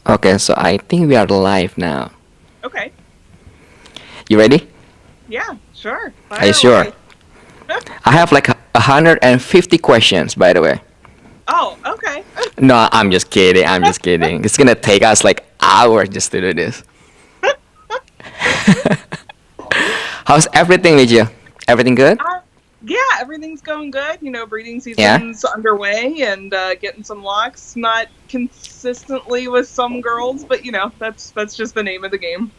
Okay, so I think we are live now. Okay. You ready? Yeah, sure. Are you Fire sure? away. I have like 150 questions, by the way. Oh, okay. No, I'm just kidding. I'm just kidding. It's gonna take us like hours just to do this. How's everything with you? Everything good? Uh, yeah, everything's going good. Breeding Yeah? season's underway and getting some locks. Not consistently with some girls, but that's just the name of the game.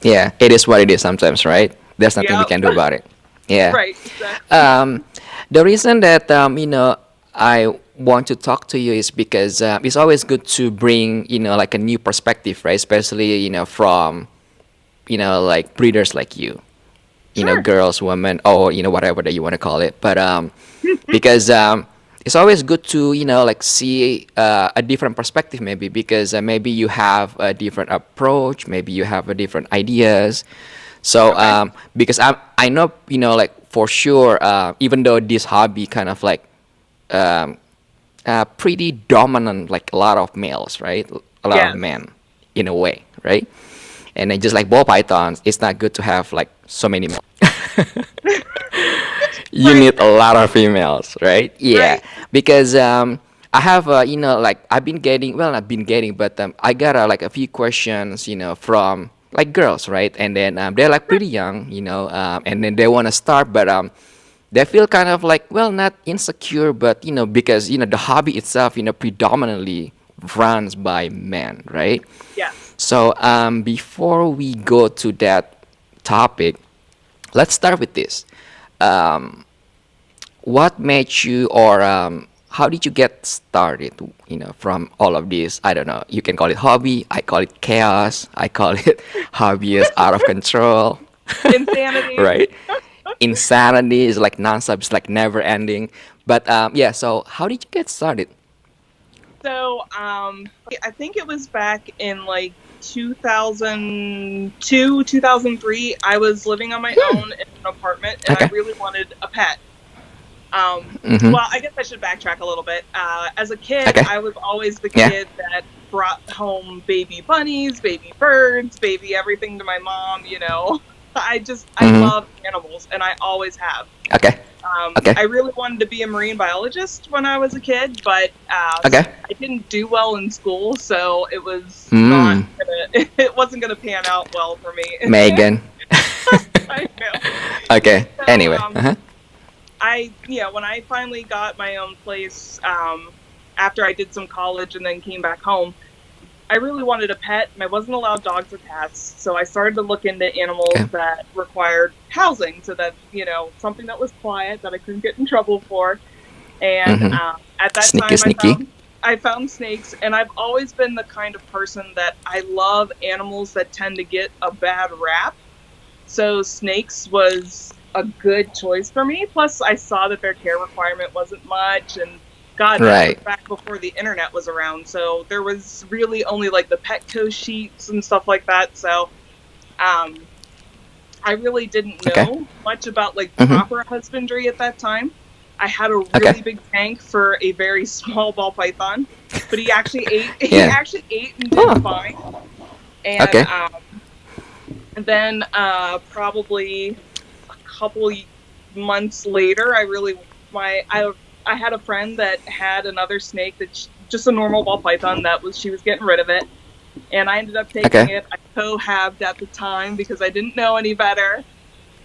Yeah, it is what it is sometimes, right? There's nothing we Yeah, can do about it. Yeah. right, exactly. Um, the reason that I want to talk to you is because it's always good to bring like a new perspective, right? Especially from like breeders like you, Sure. girls, women, or whatever that you want to call it. But because it's always good to like see a different perspective, maybe because maybe you have a different approach, maybe you have a different ideas. So Okay. because I know like for sure, even though this hobby kind of like um, pretty dominant, like a lot of males, right? A lot of Yes. men in a way, right? And then just like ball pythons, it's not good to have like so many males. You Right. need a lot of females, right? Yeah, Right. because I have like I've been getting, well, not been getting, but I got like a few questions from like girls, right? And then they're like pretty young, and then they want to start, but they feel kind of like, well, not insecure, but because the hobby itself predominantly runs by men, right? Yes. So before we go to that topic, let's start with this. Um, what made you, or how did you get started? From all of this. I don't know. You can call it hobby. I call it chaos. I call it hobby is out of control, Insanity. right? Insanity is like nonstop. It's like never ending. But yeah. So how did you get started? So, I think it was back in like 2002, 2003. I was living on my own in an apartment and I Okay. really wanted a pet. Mm-hmm. Well, I guess I should backtrack a little bit. As a kid, Okay. I was always the Yeah. kid that brought home baby bunnies, baby birds, baby everything to my mom, I Mm-hmm. love animals and I always have. Okay. Okay. I really wanted to be a marine biologist when I was a kid, but Okay. I didn't do well in school, so it was not Mm. gonna, it wasn't gonna pan out well for me. Megan. I know. Okay. So Anyway. Uh-huh. when I finally got my own place, after I did some college and then came back home, I really wanted a pet, and I wasn't allowed dogs or cats. So I started to look into animals Okay. that required housing, so that something that was quiet that I couldn't get in trouble for. And Mm-hmm. at that Sneaky, time, sneaky. I found snakes, and I've always been the kind of person that I love animals that tend to get a bad rap. So snakes was a good choice for me. Plus, I saw that their care requirement wasn't much, and God, that was Right. back before the internet was around. So there was really only like the Petco sheets and stuff like that. So um, I really didn't Okay. know much about like Mm-hmm. proper husbandry at that time. I had a really Okay. big tank for a very small ball python, but he actually ate. He Yeah. actually ate and did Oh. fine. And Okay. then probably a couple months later, I had a friend that had another snake that just a normal ball python she was getting rid of it, and I ended up taking Okay. it. I cohabbed at the time because I didn't know any better,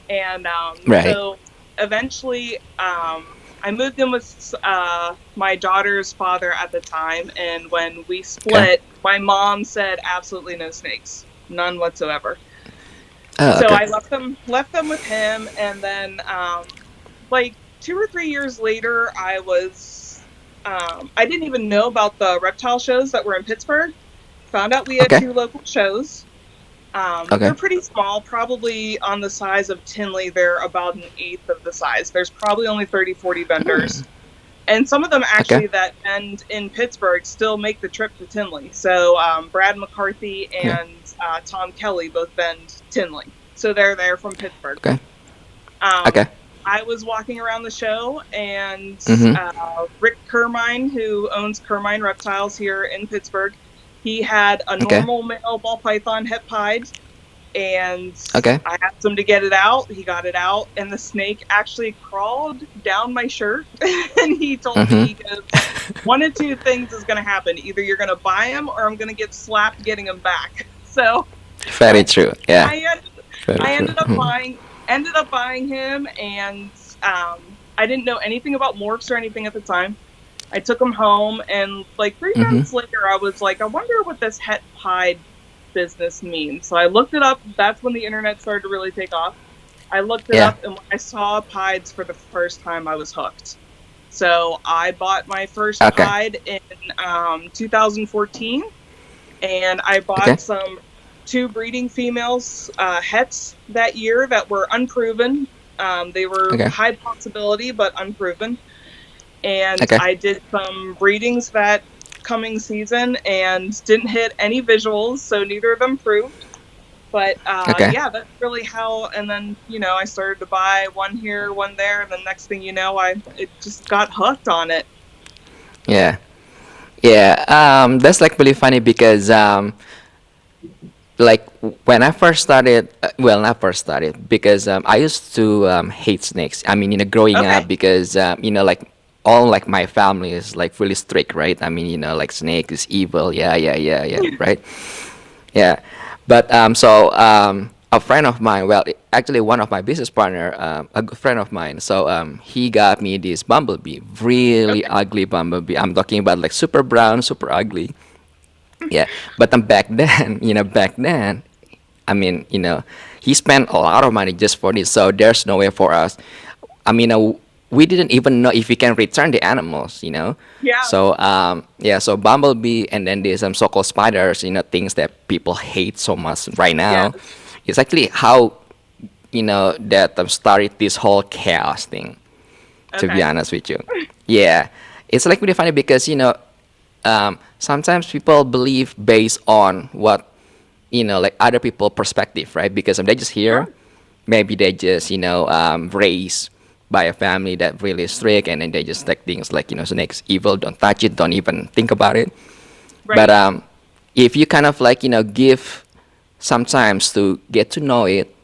and Right. so eventually I moved in with my daughter's father at the time, and when we Okay. split, my mom said absolutely no snakes, none whatsoever. Oh. So Okay. I left them with him, and then like 2 or 3 years later, I didn't even know about the reptile shows that were in Pittsburgh. Found out we had Okay. two local shows. Okay. They're pretty small, probably on the size of Tinley. They're about an eighth of the size. There's probably only 30, 40 vendors. And some of them Okay. actually that vend in Pittsburgh still make the trip to Tinley. So Brad McCarthy Yeah. and Tom Kelly both vend Tinley. So they're there from Pittsburgh. Okay. Um, Okay. I was walking around the show, and Mm-hmm. Rick Kermine, who owns Kermine Reptiles here in Pittsburgh, He had a Okay. normal male ball python het pied, and Okay. I asked him to get it out. He got it out, and the snake actually crawled down my shirt. And he told me, Mm-hmm. he goes, one of two things is going to happen. Either you're going to buy him, or I'm going to get slapped getting him back. So Very true. Yeah. I ended, Very I true. ended up buying him, and I didn't know anything about morphs or anything at the time. I took him home, and like 3 Mm-hmm. months later, I was like, I wonder what this het pied business means. So I looked it up. That's when the internet started to really take off. I looked it Yeah. up, and when I saw pieds for the first time, I was hooked. So I bought my first Okay. pied in 2014, and I Okay. bought some 2 breeding females, hets that year that were unproven. They were Okay. high possibility, but unproven. And Okay. I did some breedings that coming season and didn't hit any visuals, so neither of them proved. But Okay. yeah, that's really how. And then I started to buy one here, one there, and the next thing you know, it just got hooked on it. Yeah. Yeah. That's like really funny because like when I first started, well, not first started because I used to hate snakes. I mean, growing Okay. up because like all like my family is like really strict, right? I mean, like snake is evil. Yeah, yeah, yeah, yeah, right? Yeah. But a friend of mine, well, actually one of my business partner, a good friend of mine. So he got me this bumblebee, really Okay. ugly bumblebee. I'm talking about like super brown, super ugly. Yeah, but back then, back then, I mean, he spent a lot of money just for this, so there's no way for us. I mean, we didn't even know if we can return the animals, Yeah. So yeah, so bumblebee and then there's some so-called spiders, things that people hate so much right Yeah. now. It's actually how that started this whole chaos thing. To be Okay. honest with you, yeah, it's like really funny because sometimes people believe based on what like other people perspective, right? Because they just hear, Sure. maybe they just raised by a family that really strict, and then they just take things like snakes evil, don't touch it, don't even think about it. But Right. if you kind of like give sometimes to get to know it,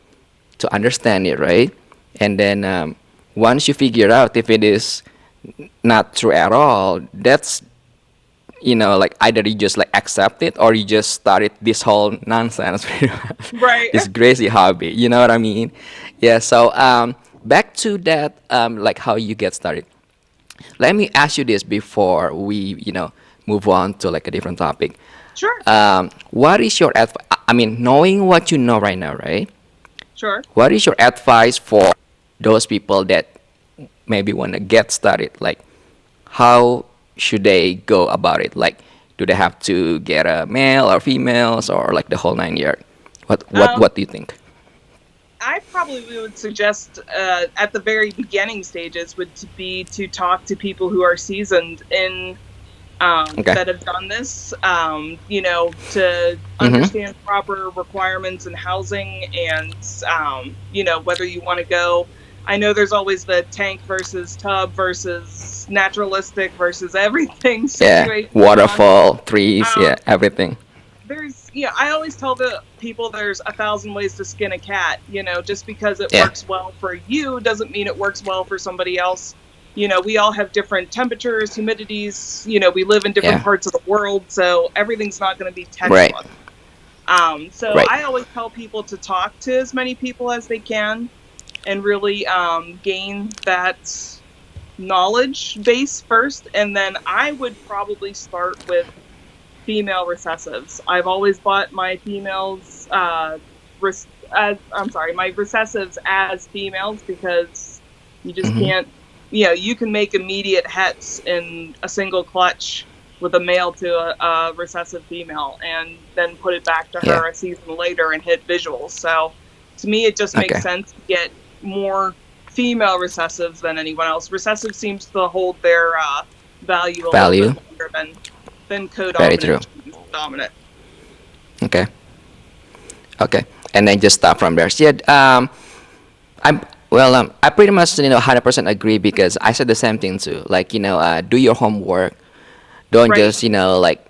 to understand it, right? And then once you figure out if it is not true at all, that's like either you just like accept it or you just started this whole nonsense, Right. this crazy hobby. You know what I mean? Yeah. So back to that, like how you get started. Let me ask you this before we, move on to like a different topic. Sure. What is your advice? I mean, knowing what you know right now, right? Sure. What is your advice for those people that maybe want to get started? Like, how should they go about it? Like, do they have to get a male or females or like the whole 9 yard? What do you think? I probably would suggest at the very beginning stages would be to talk to people who are seasoned in Okay. that have done this, to Mm-hmm. understand proper requirements in housing and, whether you want to go. I know there's always the tank versus tub versus naturalistic versus everything Yeah. situation. Waterfall, trees, Um, yeah, everything. I always tell the people there's 1,000 ways to skin a cat. Just because it Yeah. works well for you doesn't mean it works well for somebody else. We all have different temperatures, humidities. We live in different Yeah. parts of the world, so everything's not going to be Right. textbook. So Right. I always tell people to talk to as many people as they can and really gain that knowledge base first. And then I would probably start with female recessives. I've always bought my females, my recessives as females because you just Mhm. can't, you can make immediate hets in a single clutch with a male to a recessive female and then put it back to her Yeah. a season later and hit visuals. So to me, it just makes Okay. sense to get more female recessives than anyone else. Recessive seems to hold their value a Value. little bit longer than Very co-dominant. true. Dominant. Okay. Okay. And then just start from there. So, yeah. I'm well. I pretty much 100% agree because I said the same thing too. Like do your homework. Don't Right. just like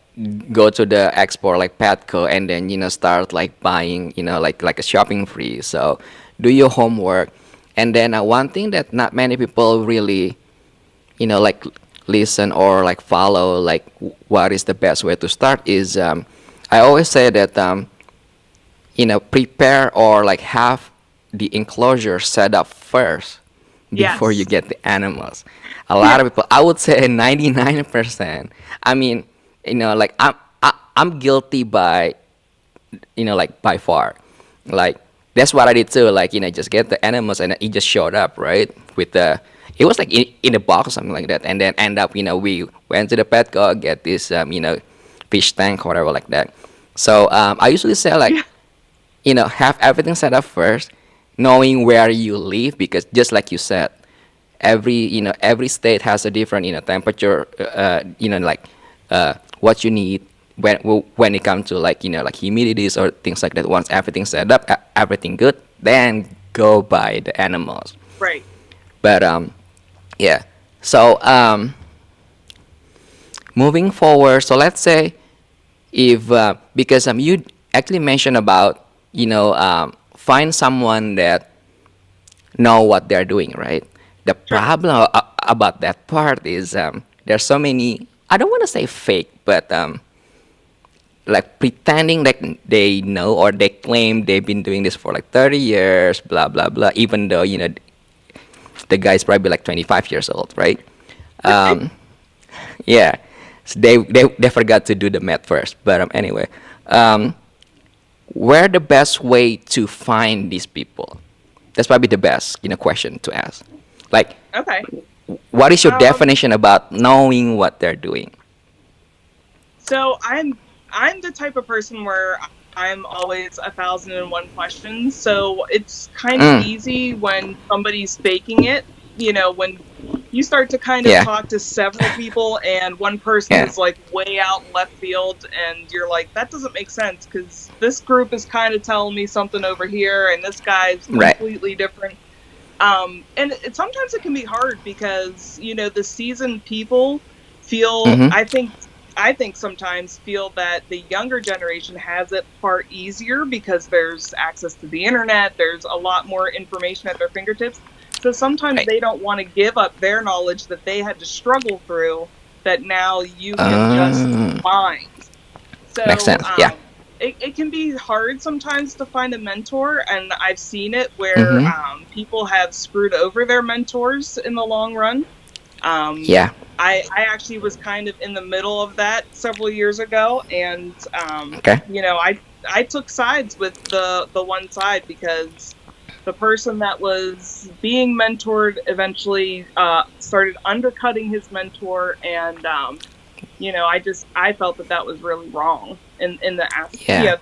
go to the export like Petco and then start like buying like a shopping free. So do your homework, and then one thing that not many people really like listen or like follow like what is the best way to start is I always say that prepare or like have the enclosure set up first before you Yes. get the animals. A lot Yeah. of people, I would say 99%. I mean, like I'm guilty by like by far. Like that's what I did too. Like just get the animals and it just showed up right with the. It was like in a box or something like that, and then end up we went to the Petco get this fish tank or whatever like that. So I usually say like Yeah. have everything set up first, knowing where you live because just like you said, every state has a different temperature, like what you need when it comes to like like humidities or things like that. Once everything's set up, everything good, then go buy the animals. Right. But yeah. So moving forward, so let's say if because you actually mentioned about find someone that know what they're doing, right? The Sure. problem about that part is there's so many. I don't want to say fake, but like pretending like they know or they claim they've been doing this for like 30 years, blah blah blah. Even though the guy's probably like 25 years old, right? Um, yeah, so they forgot to do the math first. But anyway, um, where the best way to find these people? That's probably the best question to ask. Like, Okay. what is your Um, definition about knowing what they're doing? so I'm the type of person where I'm always 1,001 questions. So it's kind of Mm, easy when somebody's faking it. When you start to kind of yeah, talk to several people and one person yeah, is like way out in left field and you're like, that doesn't make sense because this group is kind of telling me something over here and this guy's right. completely different. And sometimes it can be hard because the seasoned people feel. Mm-hmm. I think sometimes feel that the younger generation has it far easier because there's access to the internet. There's a lot more information at their fingertips. So sometimes Right. they don't want to give up their knowledge that they had to struggle through that now you can just Uh, find. makes So sense. Yeah. it can be hard sometimes to find a mentor, and I've seen it where Mm-hmm. people have screwed over their mentors in the long run. Um, Yeah. I actually was kind of in the middle of that several years ago, and Okay. I took sides with the one side because the person that was being mentored eventually started undercutting his mentor, and I felt that was really wrong in the Yeah.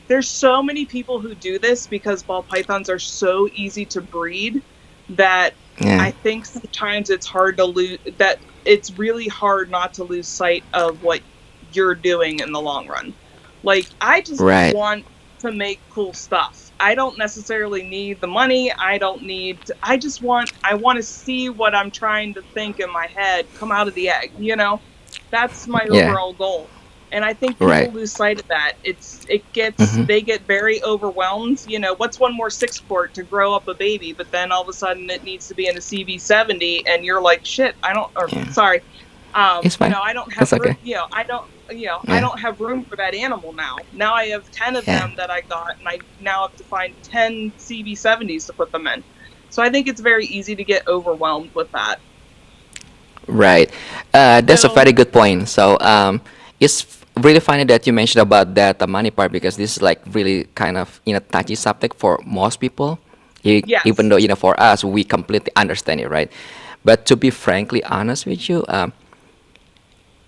there's so many people who do this because ball pythons are so easy to breed that Yeah. I think sometimes it's hard to lose that it's really hard not to lose sight of what you're doing in the long run. Like I just Right. want to make cool stuff. I don't necessarily need the money. I want to see what I'm trying to think in my head come out of the egg. That's my Yeah. overall goal. And I think people Right. lose sight of that. Mm-hmm. They get very overwhelmed. What's one more six quart to grow up a baby? But then all of a sudden it needs to be in a CV70, and you're like, shit, I don't. Or Yeah. sorry, It's fine. I don't have That's room. okay. I Yeah. don't have room for that animal now. Now I have 10 of Yeah. them that I got, and I now have to find 10 CV70s to put them in. So I think it's very easy to get overwhelmed with that. Right. That's a So very good point. So it's really funny that you mentioned about that the money part because this is like really kind of touchy subject for most people. Even yes, though for us we completely understand it, right? But to be frankly honest with you,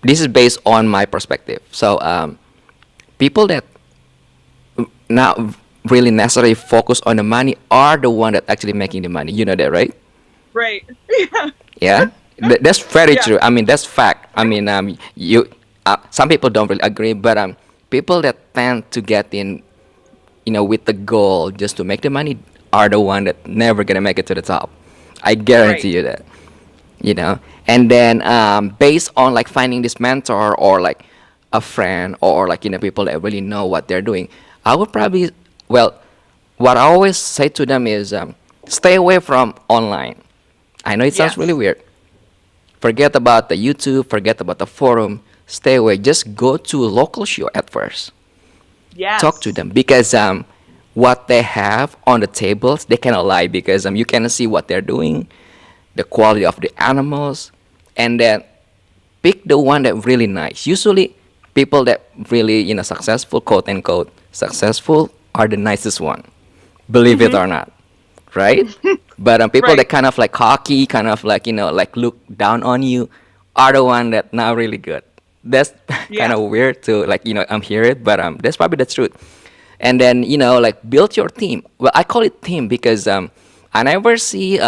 this is based on my perspective. So people that not really necessarily focus on the money are the one that actually making the money. You know that, right? right. Yeah. Yeah, that's very Yeah. true. I mean, that's fact. I mean, some people don't really agree, but people that tend to get in, with the goal just to make the money are the one that never gonna make it to the top. I Right. guarantee you that. And then based on like finding this mentor or like a friend or like people that really know what they're doing, I would probably, well, what I always say to them is stay away from online. I know it sounds really Yes. weird. Forget about the YouTube, forget about the forum, stay away. Just go to a local show at first. Talk to Yes. them because what they have on the tables, they cannot lie because you can see what they're doing, the quality of the animals, and then pick the one that really nice. Usually, people that really successful, quote unquote successful, are the nicest one. Believe it Hmm. or not, right? But people Right. that kind of like cocky, kind of like like look down on you, are the one that not really good. That's kind Yeah. of weird to like hear it, but that's probably the truth. And then like build your team. Well, I call it team because I never see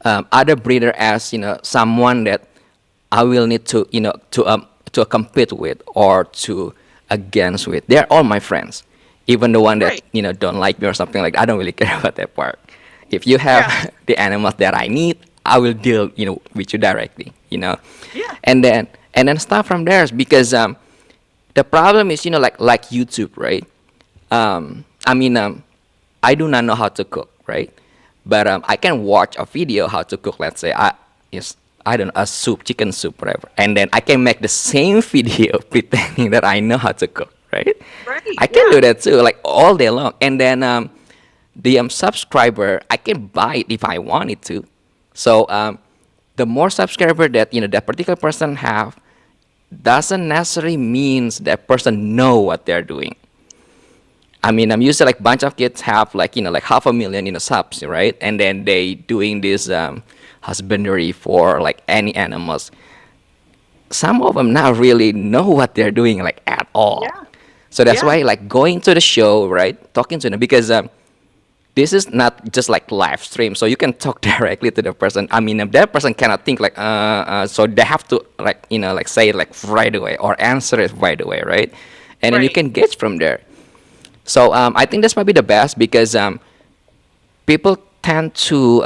other breeder as someone that I will need to to compete with or to against with. They're all my friends, even the one that Right. don't like me or something like that. I don't really care about that part. If you have Yeah. the animals that I need, I will deal with you directly. Yeah. And then start from there because the problem is like YouTube, right? I mean I do not know how to cook, right? But I can watch a video how to cook. Let's say I don't know, a soup, chicken soup, whatever, and then I can make the same video pretending that I know how to cook, right? Right. I can Yeah. do that too, like all day long. And then the subscriber, I can buy it if I wanted to. So the more subscriber that that particular person have doesn't necessarily means that person know what they're doing. I mean, I'm used to like bunch of kids have like like 500,000 subs, right? And then they doing this husbandry for like any animals. Some of them not really know what they're doing like at all. Yeah. So that's Yeah. why like going to the show, right? Talking to them because this is not just like live stream, so you can talk directly to the person. I mean, if that person cannot think like so they have to like like say it like right away or answer it right away, right? And then you Right. can gauge from there. So I think that's probably the best because people tend to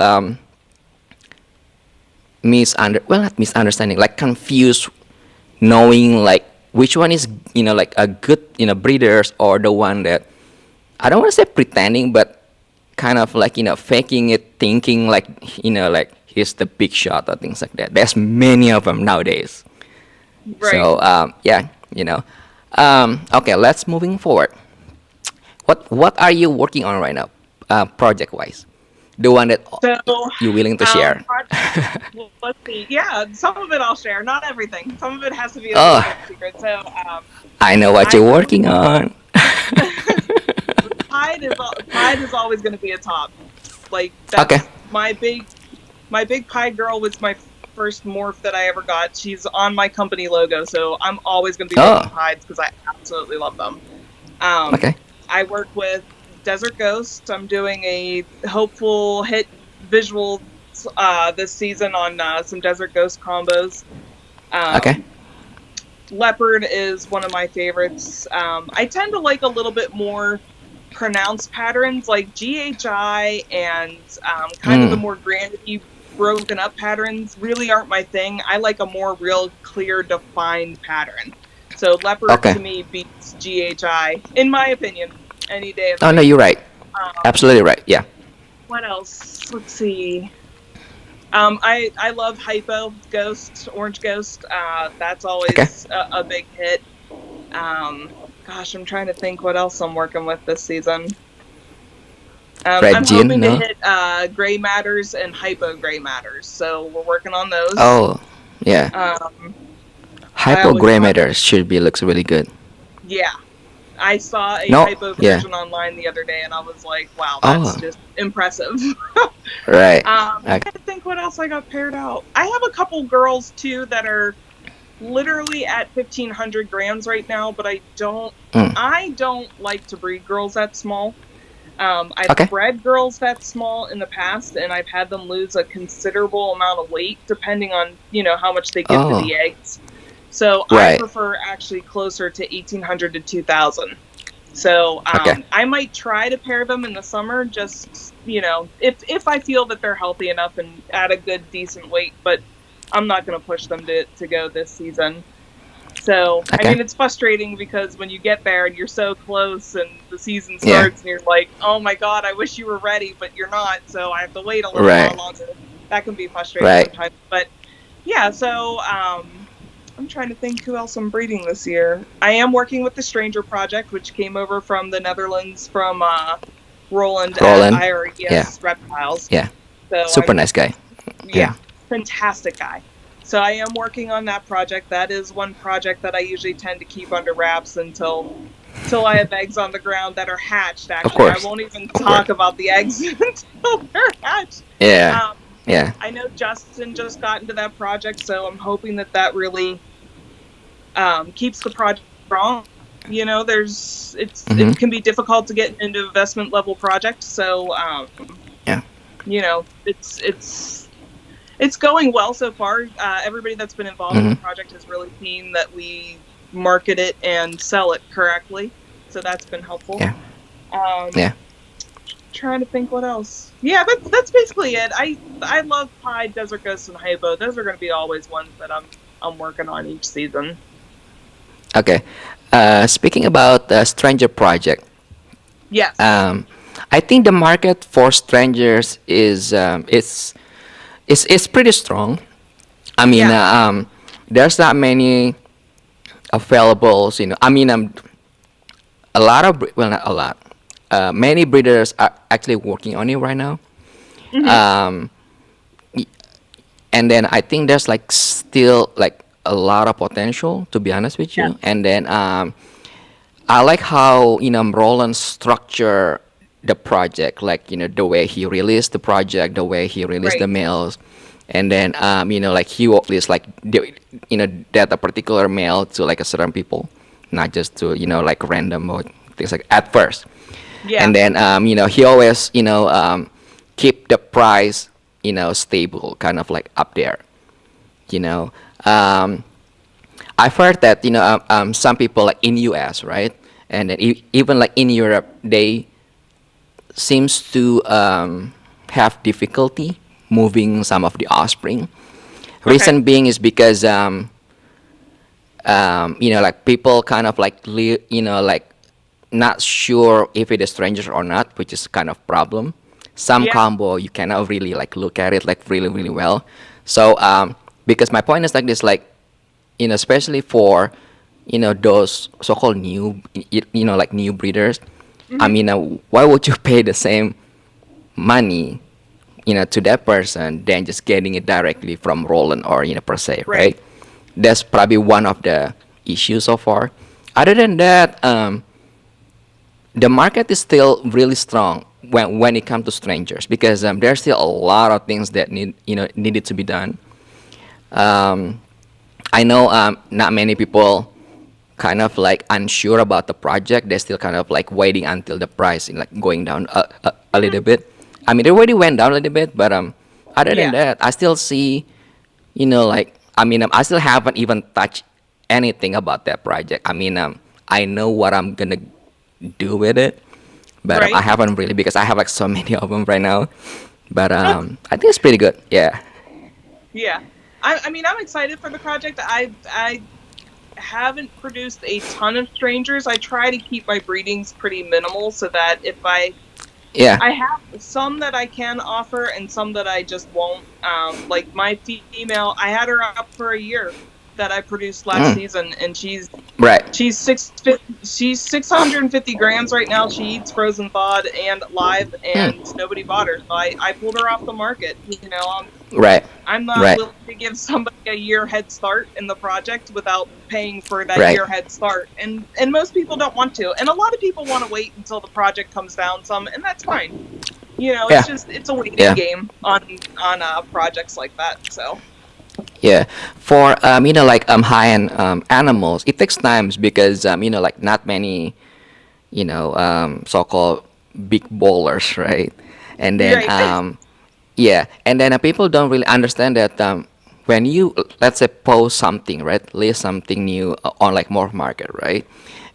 not misunderstanding, like confuse knowing like which one is like a good breeders or the one that I don't want to say pretending, but kind of like faking it, thinking like like he's the big shot or things like that. There's many of them nowadays. Right. So yeah, okay, let's moving forward. What are you working on right now, project wise? The one that So, you're willing to share. well, let's see. Yeah, some of it I'll share. Not everything. Some of it has to be a little Oh, bit secret. So, I know what I you're really working on. Pride is always going to be a top. Like Okay. that's my big pie girl was my first morph that I ever got. She's on my company logo, so I'm always going to be making Oh, pies because I absolutely love them. Um, okay. I work with Desert Ghost. I'm doing a hopeful hit visual this season on some Desert Ghost combos. Okay. Um, Leopard is one of my favorites. I tend to like a little bit more pronounced patterns like GHI and kind of the Mm, more grandy, broken up patterns really aren't my thing. I like a more real, clear, defined pattern. So Leopard okay. to me beats GHI, in my opinion, any day of the Oh no, week. you're right. Um, Absolutely right. Yeah. what else? Let's see. I love Hypo Ghost, Orange Ghost. That's Okay. always a big hit. Gosh, I'm trying to think what else I'm working with this season. Red I'm Gin, hoping to no? hit Gray Matters and Hypo Gray Matters, so we're working on those. Oh, yeah. Um, I always find, Hypogrammeter should be looks really good. yeah, I saw a No, Hypo yeah. version online the other day, and I was like, wow, that's Oh, just impressive. right. I'm Okay. trying to think what else I got paired out. I have a couple girls too that are literally at 1,500 grams right now, but Mm, I don't like to breed girls that small. I've okay. bred girls that small in the past, and I've had them lose a considerable amount of weight depending on how much they give to Oh, the eggs. So I right. prefer actually closer to 1,800 to 2,000. So Okay. I might try to pair them in the summer, just if I feel that they're healthy enough and at a good decent weight, but I'm not going to push them to go this season. So, I Okay. mean, it's frustrating because when you get there and you're so close and the season Yeah. starts and you're like, oh my God, I wish you were ready, but you're not. So I have to wait a little while Right. longer. That can be frustrating Right. sometimes. But yeah, so I'm trying to think who else I'm breeding this year. I am working with the Stranger Project, which came over from the Netherlands from Roland at Roland. Yeah. IRES Reptiles. Yeah. So Super nice guy. yeah, fantastic guy. So I am working on that project. That is one project that I usually tend to keep under wraps until I have eggs on the ground that are hatched. Of Actually, I course. won't even Of talk course. about the eggs until they're hatched. Yeah. Um, Yeah. I know Justin just got into that project, so I'm hoping that really keeps the project strong. You know, Mm-hmm. it can be difficult to get into investment level projects, so Yeah. you know, it's going well so far. Everybody that's been involved in the Mm-hmm. project has really seen that we market it and sell it correctly, so that's been helpful. Yeah. Um, Yeah. Trying to think what else. Yeah, that's basically it. I love Pie, Desert Ghost, and Hypo. Those are going to be always ones that I'm working on each season. Okay. Speaking about the Stranger Project, Yes. I think the market for strangers is pretty strong. I mean, Yeah. there's not many availables. I mean, a lot of well, not a lot. Many breeders are actually working on it right now. Hmm. Um, y- and then I think there's like still like a lot of potential, to be honest with Yeah. you. And then I like how Roland structure the project, like the way he released the project, the way he released the Right. mails, and then like he always like that a particular mail to like a certain people, not just to like random or things like at first, Yeah. and then he always keep the price stable, kind of like up there, you know. Um, I've heard that some people like in US, right, and then even like in Europe, they seems to have difficulty moving some of the offspring. Okay. Reason being is because like people kind of like like not sure if it is strangers or not, which is kind of problem. Some Yeah. combo you cannot really like look at it like really well. So because my point is like this, like especially for those so-called new like new breeders. I Hmm. mean, why would you pay the same money to that person than just getting it directly from Roland or per se, Right. right? That's probably one of the issues so far. Other than that, the market is still really strong when it comes to strangers, because there's still a lot of things that needed to be done. um, I know not many people kind of like unsure about the project. They're still kind of like waiting until the price like going down a little bit. I mean, it already went down a little bit, but other than Yeah. that, I still see like, I mean, I still haven't even touched anything about that project. I mean, I know what I'm gonna do with it, but I Right. haven't really, because I have like so many of them right now. But I think it's pretty good. Yeah. Yeah. I mean, I'm excited for the project. I haven't produced a ton of strangers. I try to keep my breedings pretty minimal so that if Yeah. I have some that I can offer and some that I just won't. Like my female, I had her up for a year that I produced last Mm. season, and she's Right. she's 650 grams right now. She eats frozen thawed and live, Hmm. and nobody bought her, so I pulled her off the market. Right. I'm not Right. willing to give somebody a year head start in the project without paying for that Right. year head start, and most people don't want to, and a lot of people want to wait until the project comes down some, and that's fine. Yeah. It's a waiting Yeah. game on projects like that. So Yeah, for like high-end animals, it takes times because like not many so-called big bowlers, right? And then right. yeah, and then people don't really understand that when you, let's say, post something, right, list something new on like Morph Market, right,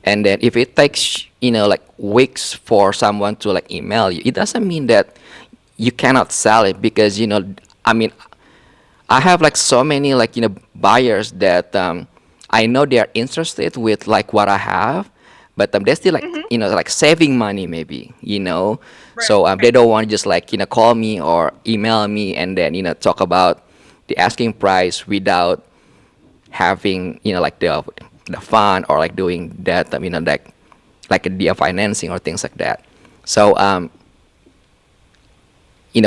and then if it takes like weeks for someone to like email you, it doesn't mean that you cannot sell it, because I mean, I have like so many like buyers that I know they are interested with like what I have, but they're still like Hmm. like saving money maybe, Right. so they don't want to just like call me or email me and then talk about the asking price without having like the fund or like doing that like a deal financing or things like that. So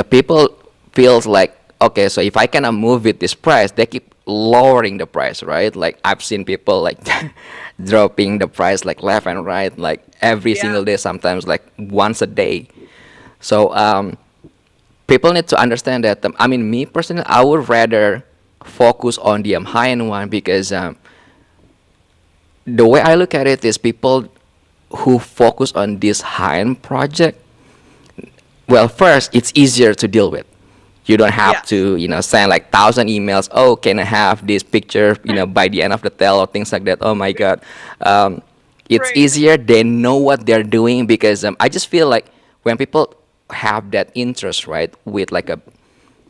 people feels like, okay, so if I cannot move with this price, they keep lowering the price, right? Like I've seen people like dropping the price like left and right, like every Yeah. single day, sometimes like once a day. So people need to understand that. I mean, me personally, I would rather focus on the high-end one because the way I look at it is people who focus on this high-end project. Well, first, it's easier to deal with. You don't have Yes. to, send like 1,000 emails. Oh, can I have this picture, by the end of the tale or things like that. Oh my God. Um, it's Right. easier. They know what they're doing because I just feel like when people have that interest, right, with like a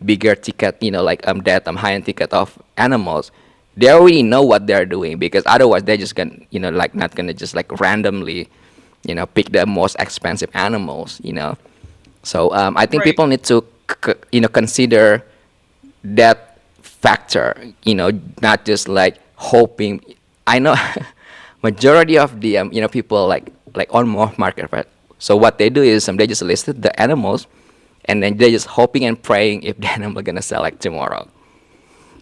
bigger ticket, like that high-end ticket of animals, they already know what they're doing because otherwise they're just gonna, like not gonna just like randomly, pick the most expensive animals. So I think Right. people need to consider that factor. Not just like hoping. I know majority of the people like on morph market, right? So what they do is they just listed the animals, and then they're just hoping and praying if the animal gonna sell like tomorrow.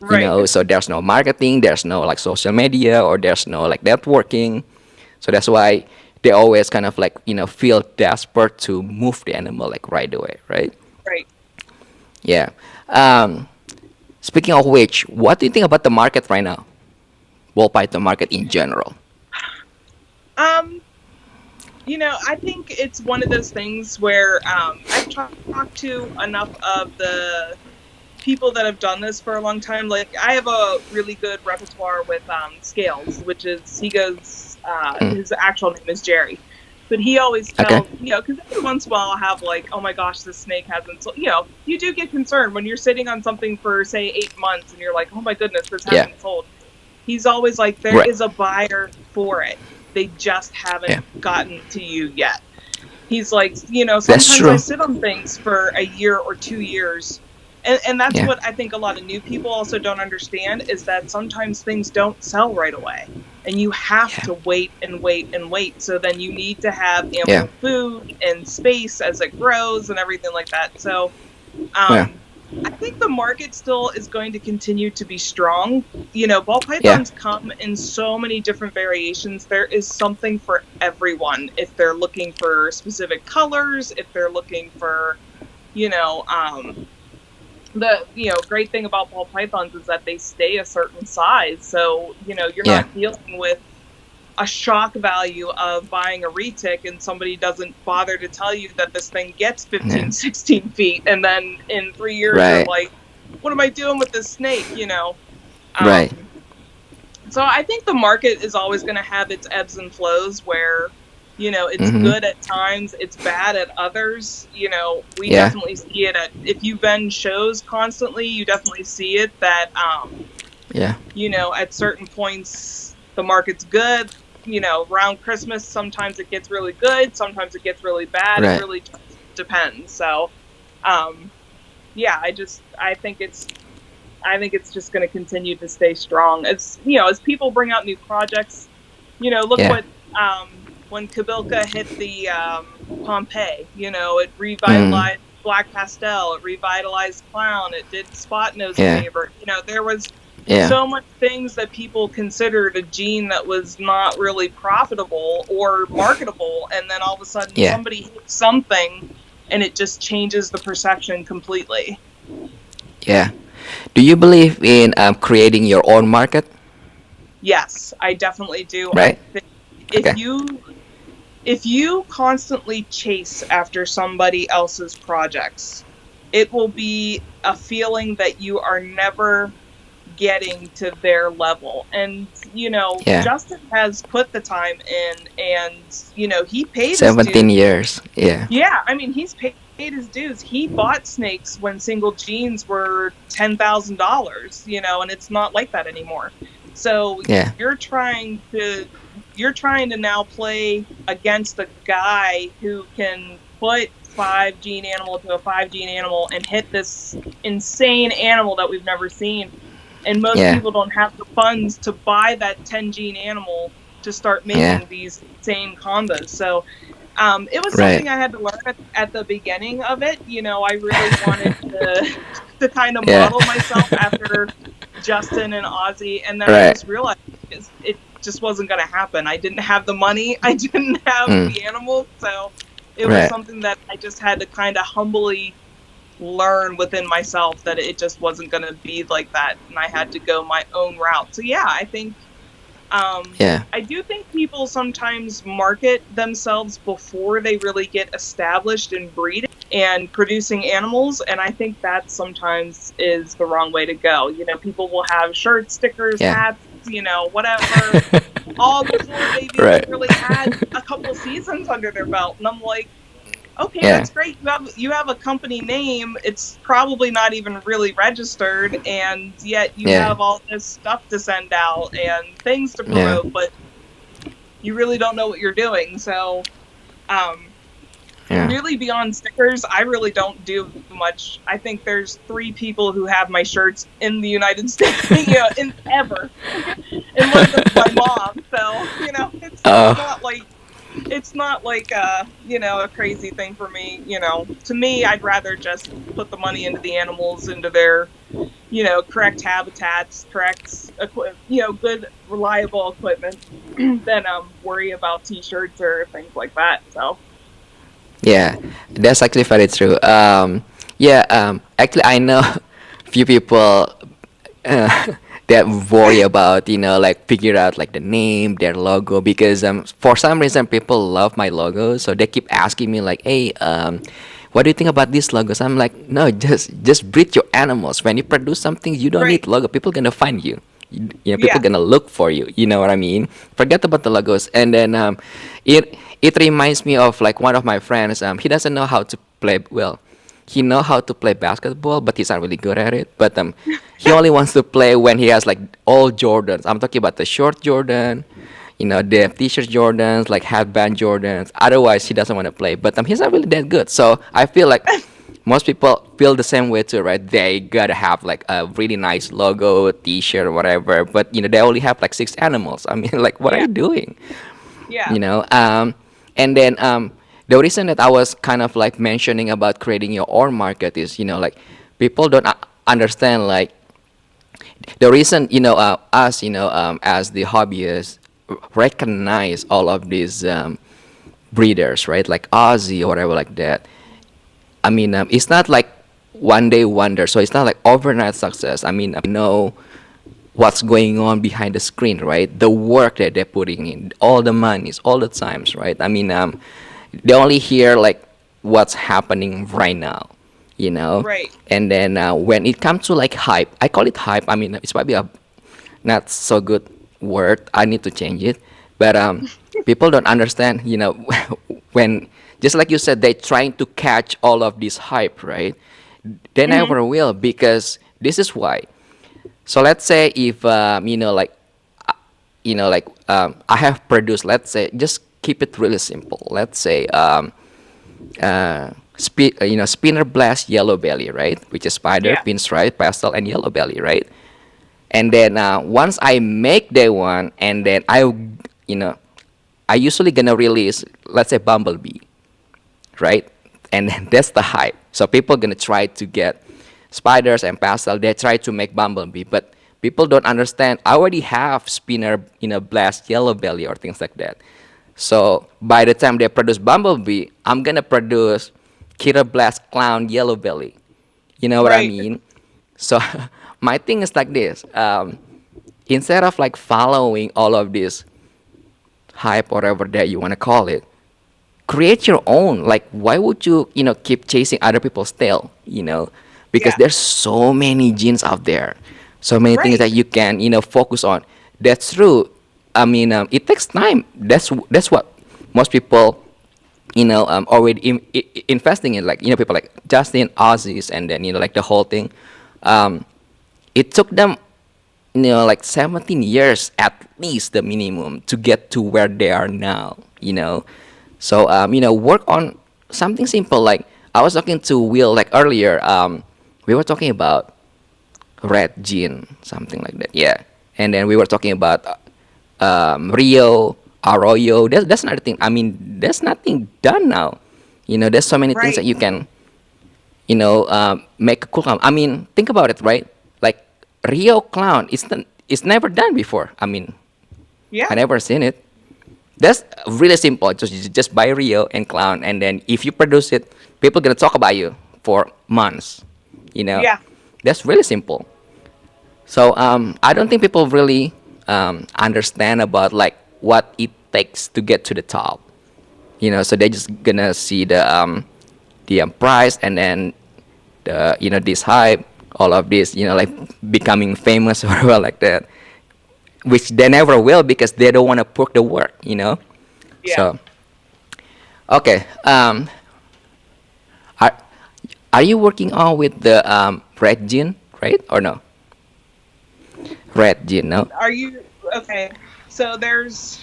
Right. So there's no marketing, there's no like social media, or there's no like networking. So that's why they always kind of like feel desperate to move the animal like right away, right? Right. Yeah. um Speaking of which, what do you think about the market right now? Ball python market in general. Um, I think it's one of those things where I've talked to enough of the people that have done this for a long time. Like I have a really good repertoire with Scales, which is he goes Mm. his actual name is Jerry. But he always Okay. tells, because every once in a while I'll have like, oh my gosh, this snake hasn't sold. You do get concerned when you're sitting on something for, say, 8 months and you're like, oh my goodness, this Yeah. hasn't sold. He's always like, there Right. is a buyer for it. They just haven't Yeah. gotten to you yet. He's like, That's sometimes I true. sit on things for a year or 2 years. And that's Yeah. what I think a lot of new people also don't understand is that sometimes things don't sell right away. And you have Yeah. to wait and wait and wait. So then you need to have ample Yeah. food and space as it grows and everything like that. So Yeah. I think the market still is going to continue to be strong. Ball Yeah. pythons come in so many different variations. There is something for everyone. If they're looking for specific colors, if they're looking for, the great thing about ball pythons is that they stay a certain size. So, you're Yeah. not dealing with a shock value of buying a retic and somebody doesn't bother to tell you that this thing gets 15, Yeah. 16 feet. And then in 3 years, you're Right. like, what am I doing with this snake? Right. So I think the market is always going to have its ebbs and flows where, it's Mhm. good at times, it's bad at others. We Yeah. definitely see it if you've been shows constantly, you definitely see it that, Yeah. at certain points, the market's good. Around Christmas, sometimes it gets really good, sometimes it gets really bad. Right. It really just depends. So, yeah, I think it's just going to continue to stay strong. As people bring out new projects, look Yeah. what when Kabilka hit the Pompeii, it revitalized Black Pastel, it revitalized Clown, it did Spot Nose Yeah. Favor. There was Yeah. so much things that people considered a gene that was not really profitable or marketable, and then all of a sudden Yeah. somebody hits something and it just changes the perception completely. Yeah. Do you believe in creating your own market? Yes, I definitely do. Right. I think if Okay. you constantly chase after somebody else's projects, it will be a feeling that you are never getting to their level. And Yeah. Justin has put the time in, and he paid his 17 dues. years. Yeah. Yeah, I mean, he's paid his dues. He bought snakes when single genes were $10,000, and it's not like that anymore. So Yeah. you're trying to you're trying to now play against a guy who can put 5 gene animal to a 5 gene animal and hit this insane animal that we've never seen. And most Yeah. people don't have the funds to buy that 10 gene animal to start Yeah. making these insane combos. So it was Right. something I had to learn at the beginning of it. You know, I really wanted to kind of Yeah. model myself after Justin and Ozzy, and then I Right. just realized it just wasn't going to happen. I didn't have the money, I didn't have Mm. the animals, so it was Right. something that I just had to kind of humbly learn within myself that it just wasn't going to be like that, and I had to go my own route. So yeah, I think Yeah. I do think people sometimes market themselves before they really get established in breeding and producing animals, and I think that sometimes is the wrong way to go. You know, people will have shirts, stickers, Yeah. hats, you know, whatever, all before they've even Right. really had a couple seasons under their belt. And I'm like, okay, Yeah. that's great. You have a company name. It's probably not even really registered, and yet you Yeah. have all this stuff to send out and things to Yeah. promote, but you really don't know what you're doing. So, Yeah. really beyond stickers, I really don't do much. I think there's 3 people who have my shirts in the United States, you know, in ever, and one of them's my mom. So, you know, it's not like you know, a crazy thing for me. You know, to me, I'd rather just put the money into the animals, into their, you know, correct habitats, correct you know, good reliable equipment, than worry about t-shirts or things like that. So Yeah, that's actually very true. Yeah, actually, I know few people uh, that worry about, like figure out like the name, their logo, because for some reason people love my logo, so they keep asking me like, hey, what do you think about these logos? I'm like, no, just breed your animals. When you produce something, you don't right, need logo. People gonna find you. People yeah, gonna look for you. You know what I mean? Forget about the logos. And then it reminds me of like one of my friends. He doesn't know how to play well. He know how to play basketball, but he's not really good at it. But he only wants to play when he has like all Jordans. I'm talking about the short Jordan, the t-shirt Jordans, like headband Jordans. Otherwise, he doesn't want to play. But he's not really that good. So I feel like most people feel the same way too, right? They gotta have like a really nice logo, t-shirt, or whatever. But they only have like 6 animals. I mean, like, what are yeah, you doing? yeah, you know and then the reason that I was kind of like mentioning about creating your own market is, like, people don't understand, like, the reason, us, as the hobbyists, recognize all of these breeders, right, like Ozzy or whatever, like that. I mean, it's not like one day wonder, so it's not like overnight success. I mean, know what's going on behind the screen, right? The work that they're putting in, all the monies, all the times, right? I mean, they only hear like what's happening right now, you know. right, And then when it comes to like hype, I call it hype. I mean, it's probably a not so good word. I need to change it. But people don't understand, when, just like you said, they're trying to catch all of this hype, right? They hmm, never will, because this is why. So let's say if I have produced, let's say, just keep it really simple. Let's say spinner blast yellow belly, right? Which is spider, yeah, pinstripe, pastel, and yellow belly, right? And then once I make that one, and then you know, I usually gonna release, let's say, bumblebee, right? And then that's the hype. So people gonna try to get spiders and pastel. They try to make bumblebee, but people don't understand. I already have spinner, blast yellow belly or things like that. So by the time they produce bumblebee, I'm gonna produce killer blast clown yellow belly. You know what I right, mean? So my thing is like this. Instead of like following all of this hype, whatever that you want to call it, create your own. Like, why would you, keep chasing other people's tail, because yeah, there's so many genes out there, so many things right, that you can, focus on. That's true. I mean, it takes time. That's what most people, already investing in, like, people like Justin, Aussies, and then, like the whole thing. It took them like 17 years at least the minimum to get to where they are now. So work on something simple. Like I was talking to Will like earlier. We were talking about red gene, something like that. Yeah, and then we were talking about Rio, Arroyo. That's another thing. I mean, there's nothing done now. There's so many things that Right. you can make a cool clown. I mean, think about it, right? Like Rio clown, it's never done before. I mean, I Yeah. never seen it. That's really simple. Just buy Rio and clown, and then if you produce it, people gonna talk about you for months. You know, Yeah. that's really simple. So I don't think people really understand about like what it takes to get to the top. So they're just gonna see the price, and then this hype, all of this, like becoming famous or well like that, which they never will because they don't want to put the work. Yeah. So okay, are are you working on with the red gene, right, or no? Red gene, no? Are you okay? So there's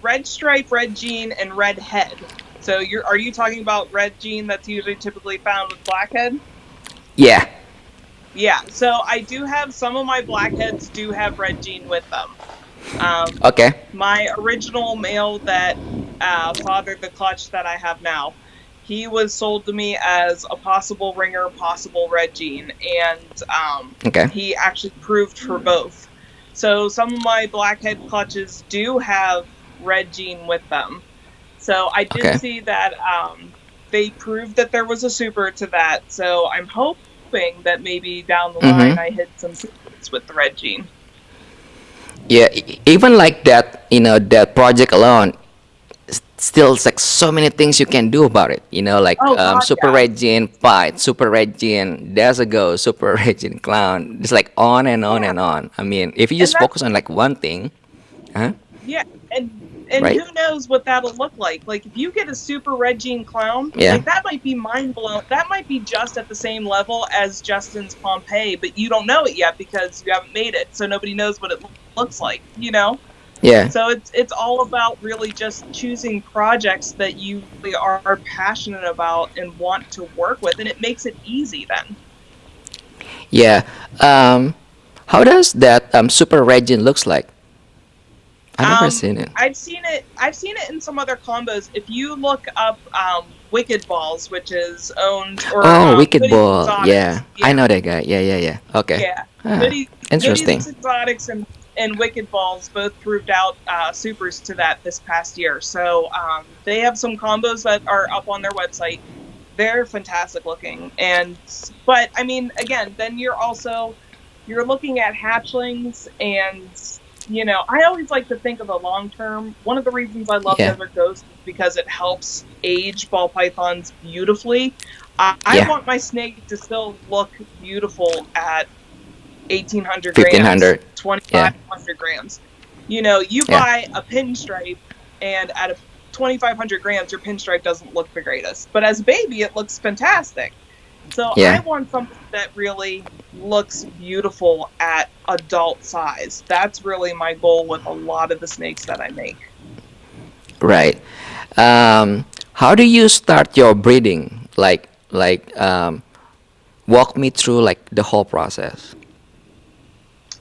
red stripe, red gene, and red head. So are you talking about red gene that's usually typically found with blackhead? Yeah. Yeah. So I do have some of my blackheads do have red gene with them. Okay. My original male that fathered the clutch that I have now, he was sold to me as a possible ringer, possible red gene, and Okay. he actually proved for both. So some of my blackhead clutches do have red gene with them. So I did Okay. see that they proved that there was a super to that. So I'm hoping that maybe down the line Mm-hmm. I hit some supers with the red gene. Yeah, even like that, that project alone, still it's like so many things you can do about it. Like Oh God, super yeah. red gene fight, super red gene there's a go, super red gene clown. Just like on and on Yeah. and on. I mean, if you And just that's focus on like one thing, huh? Yeah, and Right? who knows what that'll look like? Like if you get a super red gene clown, Yeah. like that might be mind blown. That might be just at the same level as Justin's Pompeii, but you don't know it yet because you haven't made it, so nobody knows what it looks like. Yeah. So it's all about really just choosing projects that you really are passionate about and want to work with, and it makes it easy then. Yeah. How does that super red gene looks like? I never seen it. I've seen it. I've seen it in some other combos. If you look up Wicked Balls, which is owned or Oh, Wicked Goodies Ball. Exotics, Yeah, I know that guy. Yeah, yeah, yeah. Okay. yeah, Ah, Goodies interesting. Exotics and Wicked Balls both proved out supers to that this past year. So they have some combos that are up on their website. They're fantastic looking, but I mean, again, then you're looking at hatchlings, and I always like to think of the long term. One of the reasons I love Yeah. Desert Ghost is because it helps age ball pythons beautifully. I Yeah. want my snake to still look beautiful at 1,800 grams, 1500. Yeah. 2,500 grams. You Yeah. buy a pinstripe, and at a 2,500 grams, your pinstripe doesn't look the greatest. But as a baby, it looks fantastic. So Yeah. I want something that really looks beautiful at adult size. That's really my goal with a lot of the snakes that I make. Right. How do you start your breeding? Walk me through like the whole process.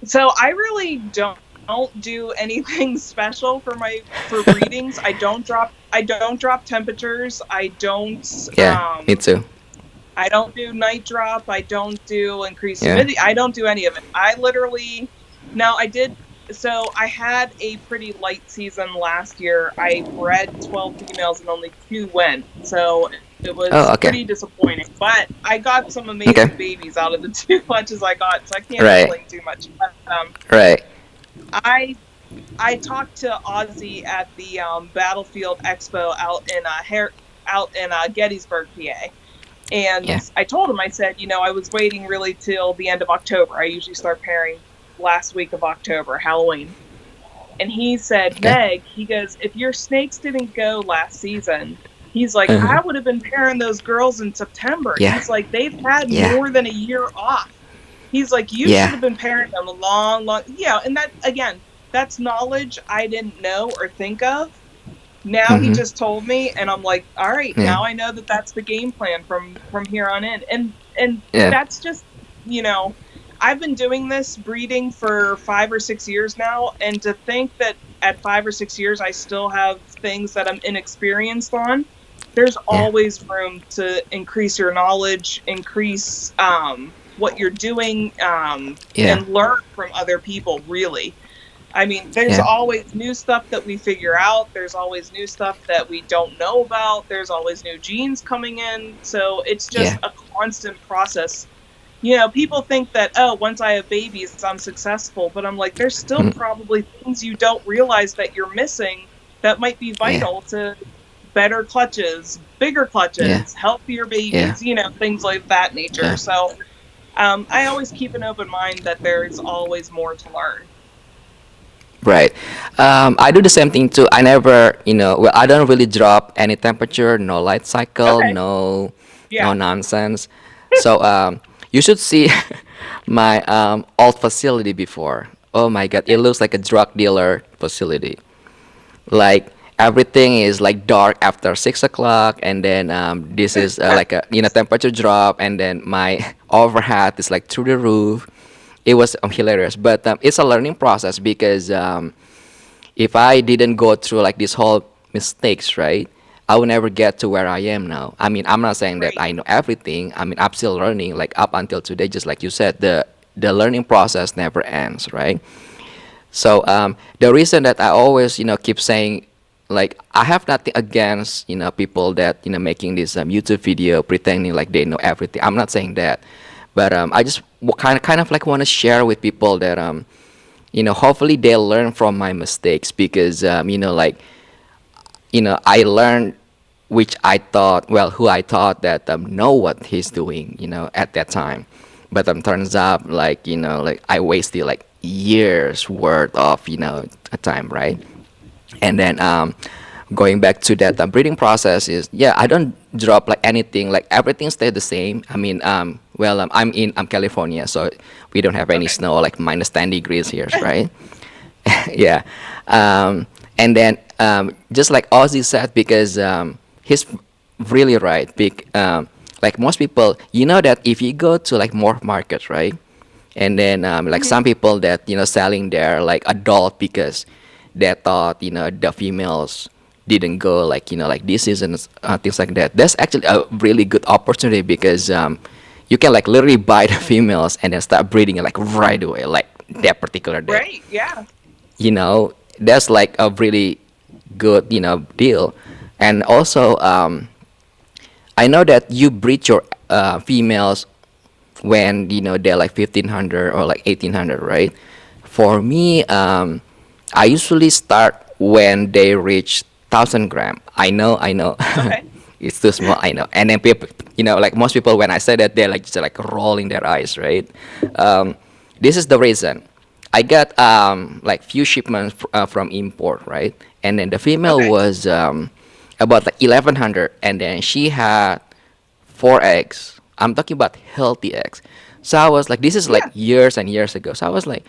So I really don't do anything special for breedings. I don't drop temperatures. Yeah, me too. I don't do night drop. I don't do increased Yeah. humidity. I don't do any of it. Now I did, so I had a pretty light season last year. I bred 12 females and only 2 went. So it was Oh, okay. pretty disappointing. But I got some amazing Okay. babies out of the 2 clutches I got, so I can't Right. complain too much. But, Right. I talked to Ozzy at the Battlefield Expo out in Gettysburg, PA. And Yeah. I told him, I said, I was waiting really till the end of October. I usually start pairing last week of October, Halloween. And he said, Okay. Meg, he goes, if your snakes didn't go last season, he's like, Uh-huh. I would have been pairing those girls in September. Yeah. He's like, they've had Yeah. more than a year off. He's like, you should Yeah. have been pairing them a long, yeah. And that, again, that's knowledge I didn't know or think of. Now he Mm-hmm. just told me, and I'm like, all right, Yeah. now I know that that's the game plan from here on in. And Yeah. that's just, you know, I've been doing this breeding for 5 or 6 years now, and to think that at 5 or 6 years I still have things that I'm inexperienced on, there's Yeah. always room to increase your knowledge, increase what you're doing, Yeah. and learn from other people, really. I mean, there's Yeah. always new stuff that we figure out. There's always new stuff that we don't know about. There's always new genes coming in. So it's just Yeah. a constant process. You know, people think that, oh, once I have babies, I'm successful. But I'm like, there's still Mm. probably things you don't realize that you're missing that might be Yeah. vital to better clutches, bigger Yeah. clutches, healthier Yeah. babies, you know, things like that nature. Yeah. So I always keep an open mind that there's always more to learn. Right. I do the same thing too. I never, well, I don't really drop any temperature, no light cycle, Okay. no Yeah. nonsense. So you should see my old facility before. Oh my God, it looks like a drug dealer facility. Like everything is like dark after 6 o'clock, and then this is like a temperature drop, and then my overhead is like through the roof. It was hilarious, but it's a learning process because if I didn't go through like this whole mistakes, right, I would never get to where I am now. I mean, I'm not saying that Right. I know everything. I mean, I'm still learning. Like up until today, just like you said, the learning process never ends, right? So the reason that I always keep saying, like, I have nothing against people that making this YouTube video pretending like they know everything. I'm not saying that, but I just kind of like want to share with people that hopefully they learn from my mistakes because like I learned which I thought, well, who I thought that know what he's doing, at that time. But turns out like like I wasted like years worth of time, right? And then going back to that breeding process is, yeah, I don't drop like anything, like everything stayed the same. I mean, well, I'm California, so we don't have any Okay. snow, like minus 10 degrees here, right? Yeah. And then just like Ozzy said, because he's really right. Like most people, that if you go to like morph markets, right? And then like Hmm. some people that selling their like adult because they thought the females didn't go like like this season, things like that. That's actually a really good opportunity because you can like literally buy the females and then start breeding it like right away, like that particular day. Right. Yeah. That's like a really good deal. And also I know that you breed your females when they're like 1500 or like 1800, right? For me, I usually start when they reach 1000 gram. I know Okay. it's too small, I know. And then people, like most people, when I say that, they're like just like rolling their eyes, right? um, this is the reason. I got like few shipments from import, right? And then the female Okay. was about like 1100, and then she had 4 eggs. I'm talking about healthy eggs. So I was like, this is like Yeah. years and years ago. So I was like,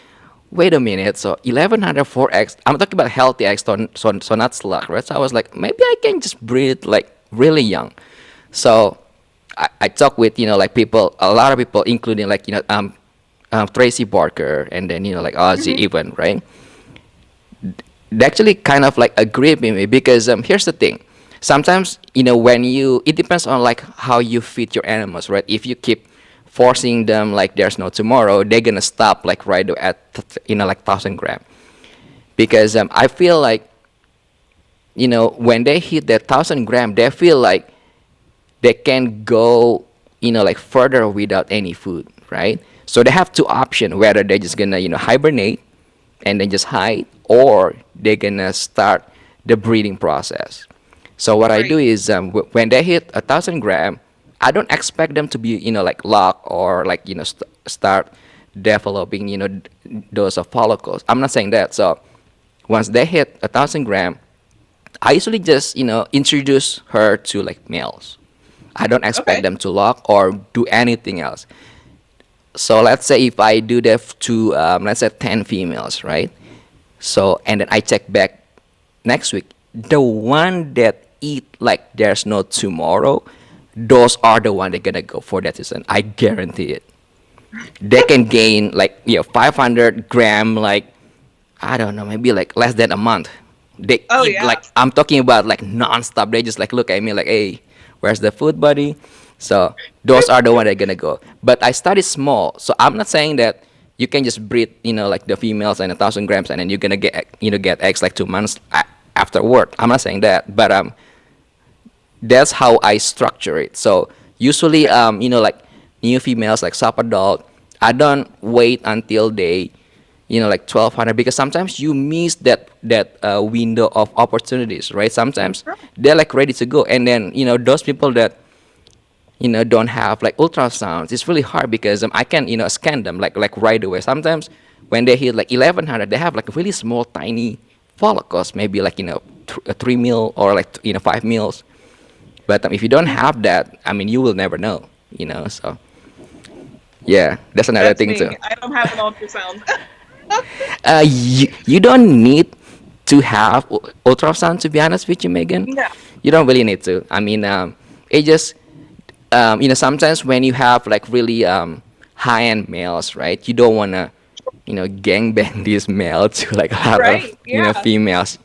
wait a minute. So 1100 4 eggs. I'm talking about healthy eggs, so not slug, right? So I was like, maybe I can just breed like really young. So I talked with like people, a lot of people, including like Tracy Barker, and then like Ozzy Hmm. even, right? They actually kind of like agree with me because here's the thing. Sometimes when it depends on like how you feed your animals, right? If you keep forcing them like there's no tomorrow, they're gonna stop like right at like 1000 gram. Because I feel like when they hit that 1000 gram, they feel like they can go like further without any food, right? So they have two options, whether they're just gonna hibernate and then just hide, or they're gonna start the breeding process. So what I do Right. is when they hit 1000 gram, I don't expect them to be like lock or like start developing those of follicles. I'm not saying that. So once they hit 1000 gram, I usually just introduce her to like males. I don't expect Okay. them to lock or do anything else. So let's say if I do that to let's say 10 females, right? So and then I check back next week, the one that eat like there's no tomorrow, those are the one they're gonna go for that season. I guarantee it. They can gain like 500 gram, like I don't know, maybe like less than a month. They Oh eat yeah. like I'm talking about like non-stop. They just like look at me like, hey, where's the food, buddy? So those are the one that are gonna go. But I started small, so I'm not saying that you can just breed, like the females and 1,000 grams, and then you're gonna get eggs like 2 months afterward. I'm not saying that, but that's how I structure it. So usually, like new females, like sub adult, I don't wait until they, like 1,200, because sometimes you miss that window of opportunities, right? Sometimes they're like ready to go, and then those people that don't have like ultrasounds, it's really hard because I can scan them like right away. Sometimes when they hit like 1,100, they have like really small, tiny follicles, maybe like 3 mil or like 5 mils. But if you don't have that, I mean, you will never know, So yeah, that's another That's thing too. me. I don't have an ultrasound. You don't need to have ultrasound, to be honest with you, Megan. No. You don't really need to. I mean, it just sometimes when you have like really high-end males, right? You don't wanna gangbang these males to like a lot of Right. Yeah. females,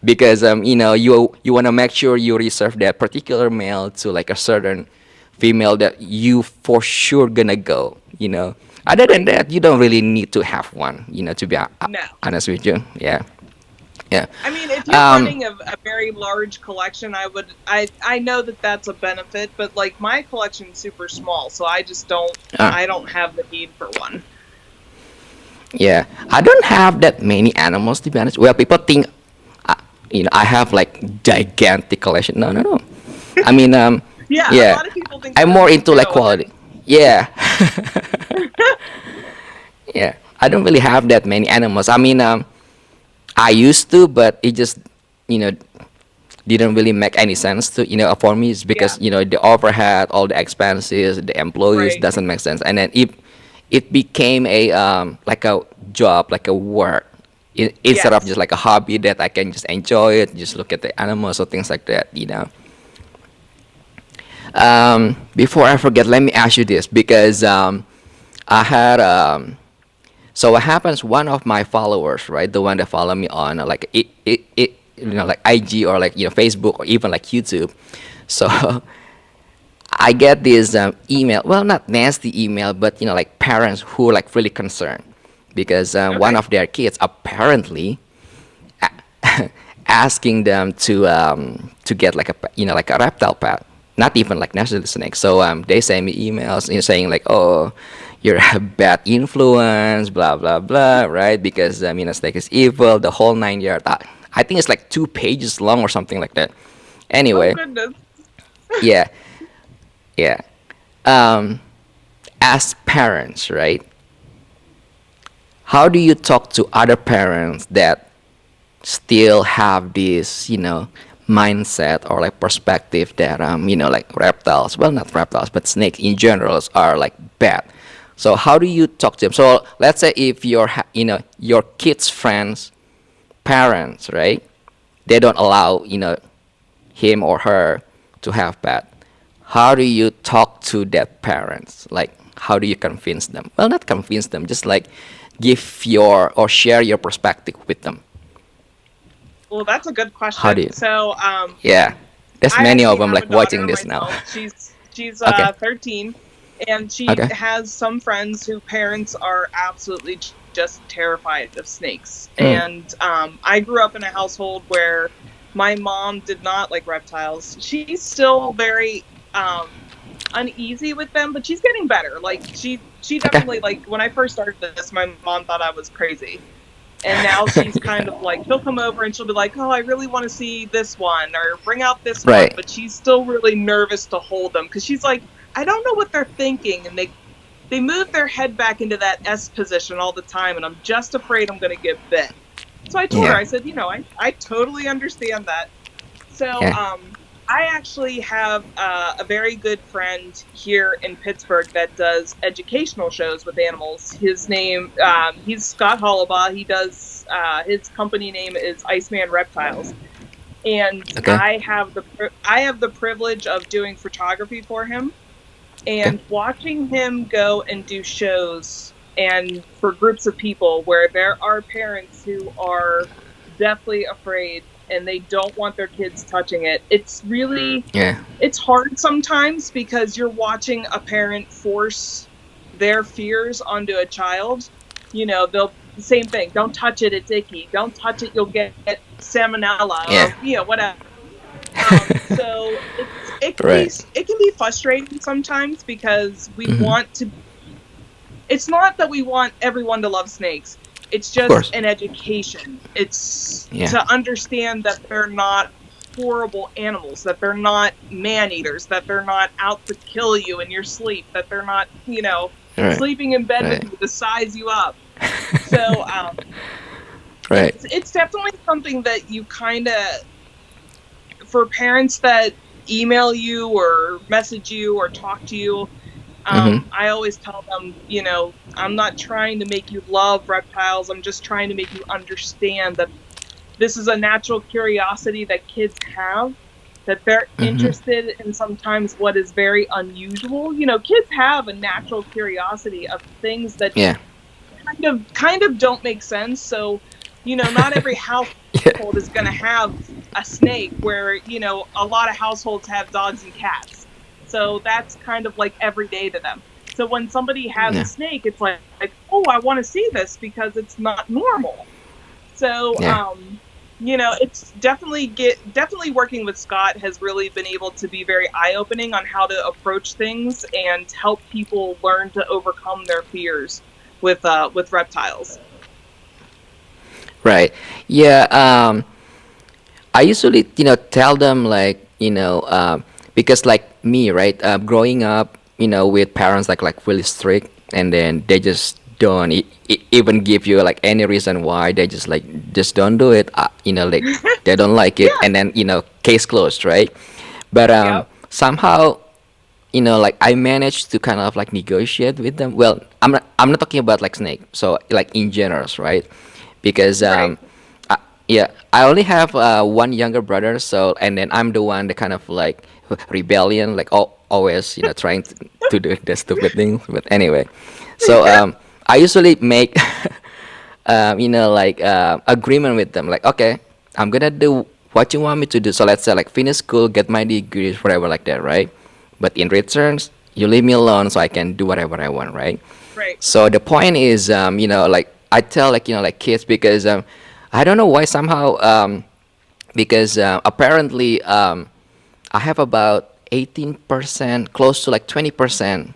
because you want to make sure you reserve that particular male to like a certain female that you for sure gonna go. Other than that, you don't really need to have one. To be No. honest with you, yeah, yeah. I mean, if you're running a very large collection, I know that that's a benefit, but like my collection's super small, so I just I don't have the need for one. Yeah, I don't have that many animals, to be honest. Well, people think, I have like gigantic collection. No, no, no. I mean, Yeah, a yeah, lot of people think I'm that more into like too. quality. Yeah, yeah. I don't really have that many animals. I mean, I used to, but it just, you know, didn't really make any sense to, for me. It's Yeah. because, the overhead, all the expenses, the employees Right. doesn't make sense. And then it became a like a job, like a work, instead of Yes. just like a hobby that I can just enjoy it, just look at the animals or things like that. Before I forget, let me ask you this, because I had so what happens? One of my followers, right, the one that follow me on like like IG or like Facebook or even like YouTube. So I get this email. Well, not nasty email, but like parents who are like really concerned because one Okay. of their kids apparently asking them to get like a like a reptile pet, not even like necessarily snake. So they send me emails saying like, oh, you're a bad influence, blah blah blah, right? Because snake is evil, the whole 9 yards. I think it's like 2 pages long or something like that. Oh Anyway, goodness. yeah, yeah. Um, as parents, right? How do you talk to other parents that still have this, mindset or like perspective that like reptiles, well, not reptiles, but snakes in general are like bad. So how do you talk to them? So let's say if your kids' friends, parents, right? They don't allow him or her to have pet. How do you talk to that parents? Like how do you convince them? Well, not convince them, just like give your or share your perspective with them. Well, that's a good How do question. you? So, Yeah, there's I many of actually them have a like watching daughter this now. myself. She's Okay, 13, and she okay. has some friends who parents are absolutely just terrified of snakes. Mm, And I grew up in a household where my mom did not like reptiles. She's still very uneasy with them, but she's getting better. Like she okay. definitely, like when I first started this, my mom thought I was crazy. And now she's kind of like, she'll come over and she'll be like, oh, I really want to see this one or bring out this one. Right. But she's still really nervous to hold them because she's like, I don't know what they're thinking. And they move their head back into that S position all the time. And I'm just afraid I'm going to get bit. So I told her, Yeah. I said, I totally understand that. So Yeah. I actually have a very good friend here in Pittsburgh that does educational shows with animals. His name, he's Scott Hollabaugh. He does, his company name is Iceman Reptiles. And Okay. I have the privilege of doing photography for him, Okay. and watching him go and do shows and for groups of people where there are parents who are deathly afraid and they don't want their kids touching it. It's really, Yeah. it's hard sometimes because you're watching a parent force their fears onto a child. You know, they'll, same thing, don't touch it, it's icky, don't touch it, you'll get salmonella, Yeah. or whatever. So Right. it can be frustrating sometimes because we Hmm. want to. It's not that we want everyone to love snakes. It's Of course. just an education. It's Yeah. to understand that they're not horrible animals, that they're not man eaters, that they're not out to kill you in your sleep, that they're not, Right. sleeping in bed Right. with you to size you up. So Right. it's definitely something that you kind of, for parents that email you or message you or talk to you, Hmm. I always tell them, I'm not trying to make you love reptiles. I'm just trying to make you understand that this is a natural curiosity that kids have, that they're Hmm. interested in sometimes what is very unusual. Kids have a natural curiosity of things that Yeah. kind of don't make sense. So, not every household Yeah. is going to have a snake where, a lot of households have dogs and cats. So that's kind of like every day to them. So when somebody has a Yeah. snake, it's like, oh, I want to see this because it's not normal. So, Yeah. it's definitely working with Scott has really been able to be very eye-opening on how to approach things and help people learn to overcome their fears with reptiles. Right. Yeah. I usually, tell them like, because like me, right? Growing up, with parents like really strict, and then they just don't even give you like any reason why. They just don't do it. Like they don't like it, Yeah. and then case closed, right? But Yep. somehow, like I managed to kind of like negotiate with them. Well, I'm not talking about like snake. So like in general, right? Because Right. yeah, I only have one younger brother, so and then I'm the one that kind of like rebellion, like always, trying to do the stupid things. But anyway, so I usually make, like agreement with them, like okay, I'm gonna do what you want me to do. So let's say like finish school, get my degrees, whatever like that, right? But in returns, you leave me alone so I can do whatever I want, right? Right. So the point is, like I tell like like kids because I don't know why somehow because apparently I have about 18%, close to like 20%,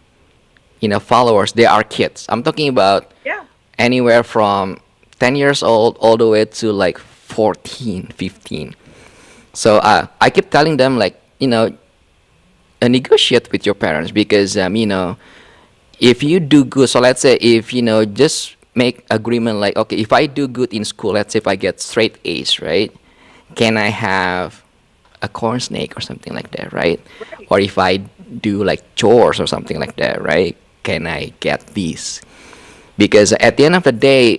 followers. They are kids. I'm talking about Yeah. anywhere from 10 years old all the way to like 14, 15. So I keep telling them like negotiate with your parents because if you do good, so let's say if just make agreement like okay, if I do good in school, let's say if I get straight A's, right, can I have a corn snake or something like that, right? Right. Or if I do like chores or something like that, right, can I get these? Because at the end of the day,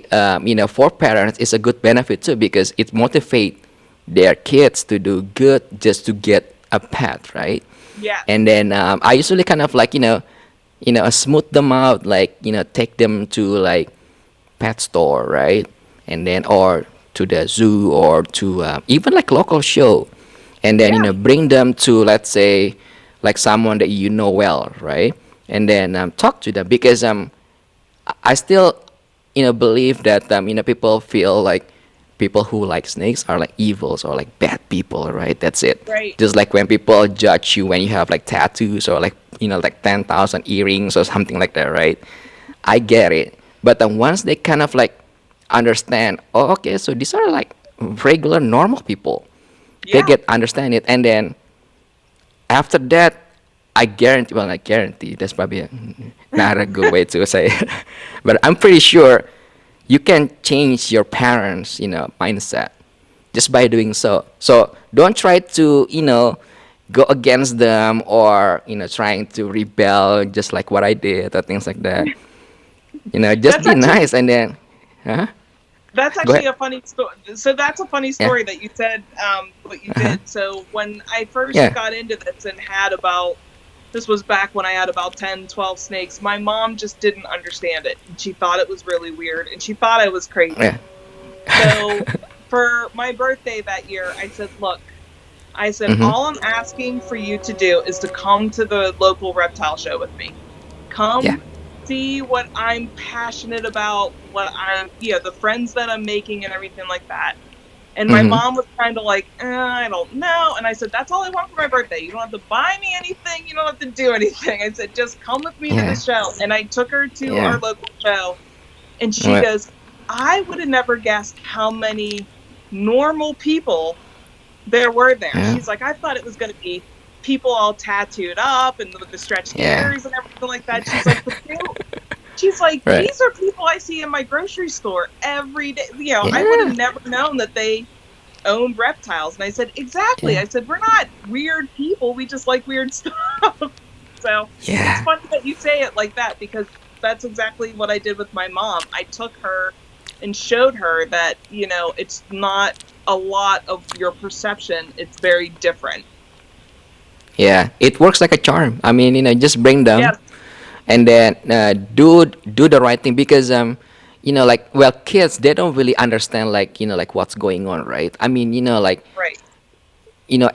for parents it's a good benefit too because it motivates their kids to do good just to get a pet, right? Yes. And then I usually kind of like smooth them out, like take them to like pet store, right? And then or to the zoo or to even like local show, and then Yeah. bring them to let's say like someone that well, right? And then talk to them because I still believe that people feel like people who like snakes are like evils or like bad people, right? That's it. Right. Just like when people judge you when you have like tattoos or like like 10,000 earrings or something like that, right? I get it, but then once they kind of like understand, oh okay, so these are like regular normal people, they Yeah. get understand it, and then after that, I guarantee. Well, I guarantee that's probably not a good way to say it, but I'm pretty sure you can change your parents, mindset just by doing so. So don't try to, go against them, or trying to rebel just like what I did or things like that. Just That's be actually nice, and then, huh? That's Go actually ahead. a funny story. So that's a funny Yeah. story that you said what you Uh-huh. did. So when I first Yeah. got into this and had about, this was back when I had about 10, 12 snakes, my mom just didn't understand it. And she thought it was really weird and she thought I was crazy. Yeah. So for my birthday that year, I said, look, I said, Mhm. all I'm asking for you to do is to come to the local reptile show with me. Yeah. Come see what I'm passionate about, what I'm, the friends that I'm making and everything like that. And my Mhm. mom was kind of like, I don't know. And I said, that's all I want for my birthday. You don't have to buy me anything. You don't have to do anything. I said, just come with me to the Yeah. show. And I took her to our Yeah. local show. And she Well, goes, I would have never guessed how many normal people there were there. yeah. She's like, I thought it was going to be people all tattooed up and with the stretched Yeah. ears and everything like that. She's like, she's like, Right. these are people I see in my grocery store every day. I would have Yeah. never known that they owned reptiles. And I said, exactly. Yeah. I said, we're not weird people. We just like weird stuff. So it's Yeah. funny that you say it like that because that's exactly what I did with my mom. I took her and showed her that, it's not a lot of your perception. It's very different. Yeah. It works like a charm. I mean, just bring them, Yes. and then do the right thing, because like, well, kids, they don't really understand, like, like what's going on, right? I mean, like, Right.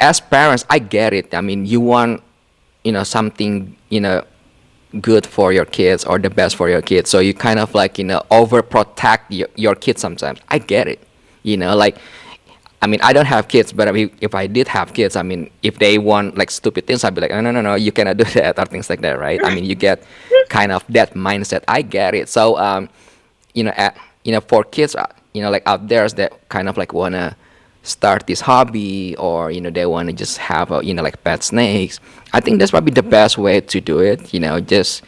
as parents, I get it. I mean, you want something, good for your kids, or the best for your kids, so you kind of like, overprotect your kids sometimes. I get it. Like, I mean, I don't have kids, but I mean, if I did have kids, I mean, if they want like stupid things, I'd be like, oh, no, no, no, you cannot do that, or things like that, right? I mean, you get kind of that mindset. I get it. So, for kids, like out there that kind of like wanna start this hobby, or they wanna just have a, like pet snakes. I think that's probably the best way to do it. Just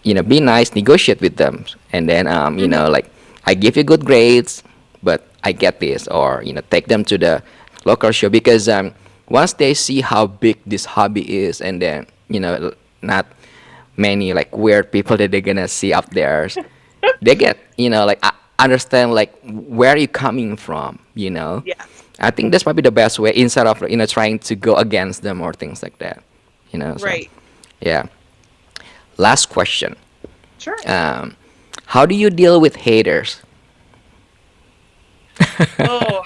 be nice, negotiate with them, and then Mhm. like, I give you good grades, but I get this, or take them to the local show, because once they see how big this hobby is, and then not many like weird people that they're gonna see up there, they get like, understand like where you coming from. Yes. I think that's probably the best way, instead of trying to go against them or things like that. So Right. yeah. Last question. Sure. um, how do you deal with haters? Oh,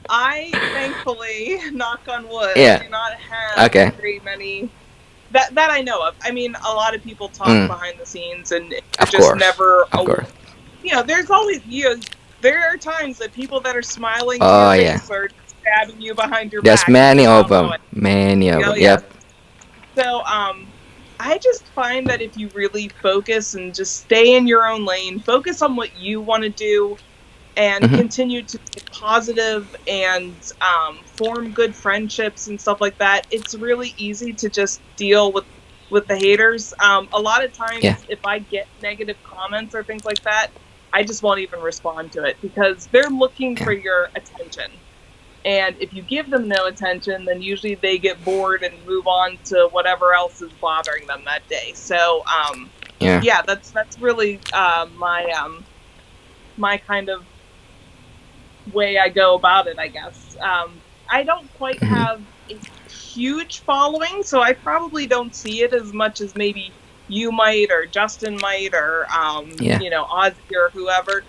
I thankfully, knock on wood, Yeah. do not have Okay. very many that I know of. I mean, a lot of people talk Mm. behind the scenes, and you're Of just course. never. Of course. There's always there are times that people that are smiling to Oh your yeah. face are stabbing you behind your There's back, and you many of don't know them. it. Many of them. Yes. Yep. So, I just find that if you really focus and just stay in your own lane, focus on what you want to do, and Hmm. continue to be positive and form good friendships and stuff like that, it's really easy to just deal with the haters. A lot of Yeah. times, if I get negative comments or things like that, I just won't even respond to it because they're looking for Yeah. your attention. And if you give them no attention, then usually they get bored and move on to whatever else is bothering them that day. So, Yeah. yeah, that's really my kind of way I go about it, I guess. I don't quite Hmm. have a huge following, so I probably don't see it as much as maybe you might, or Justin might, or Yeah. Ozzy or whoever.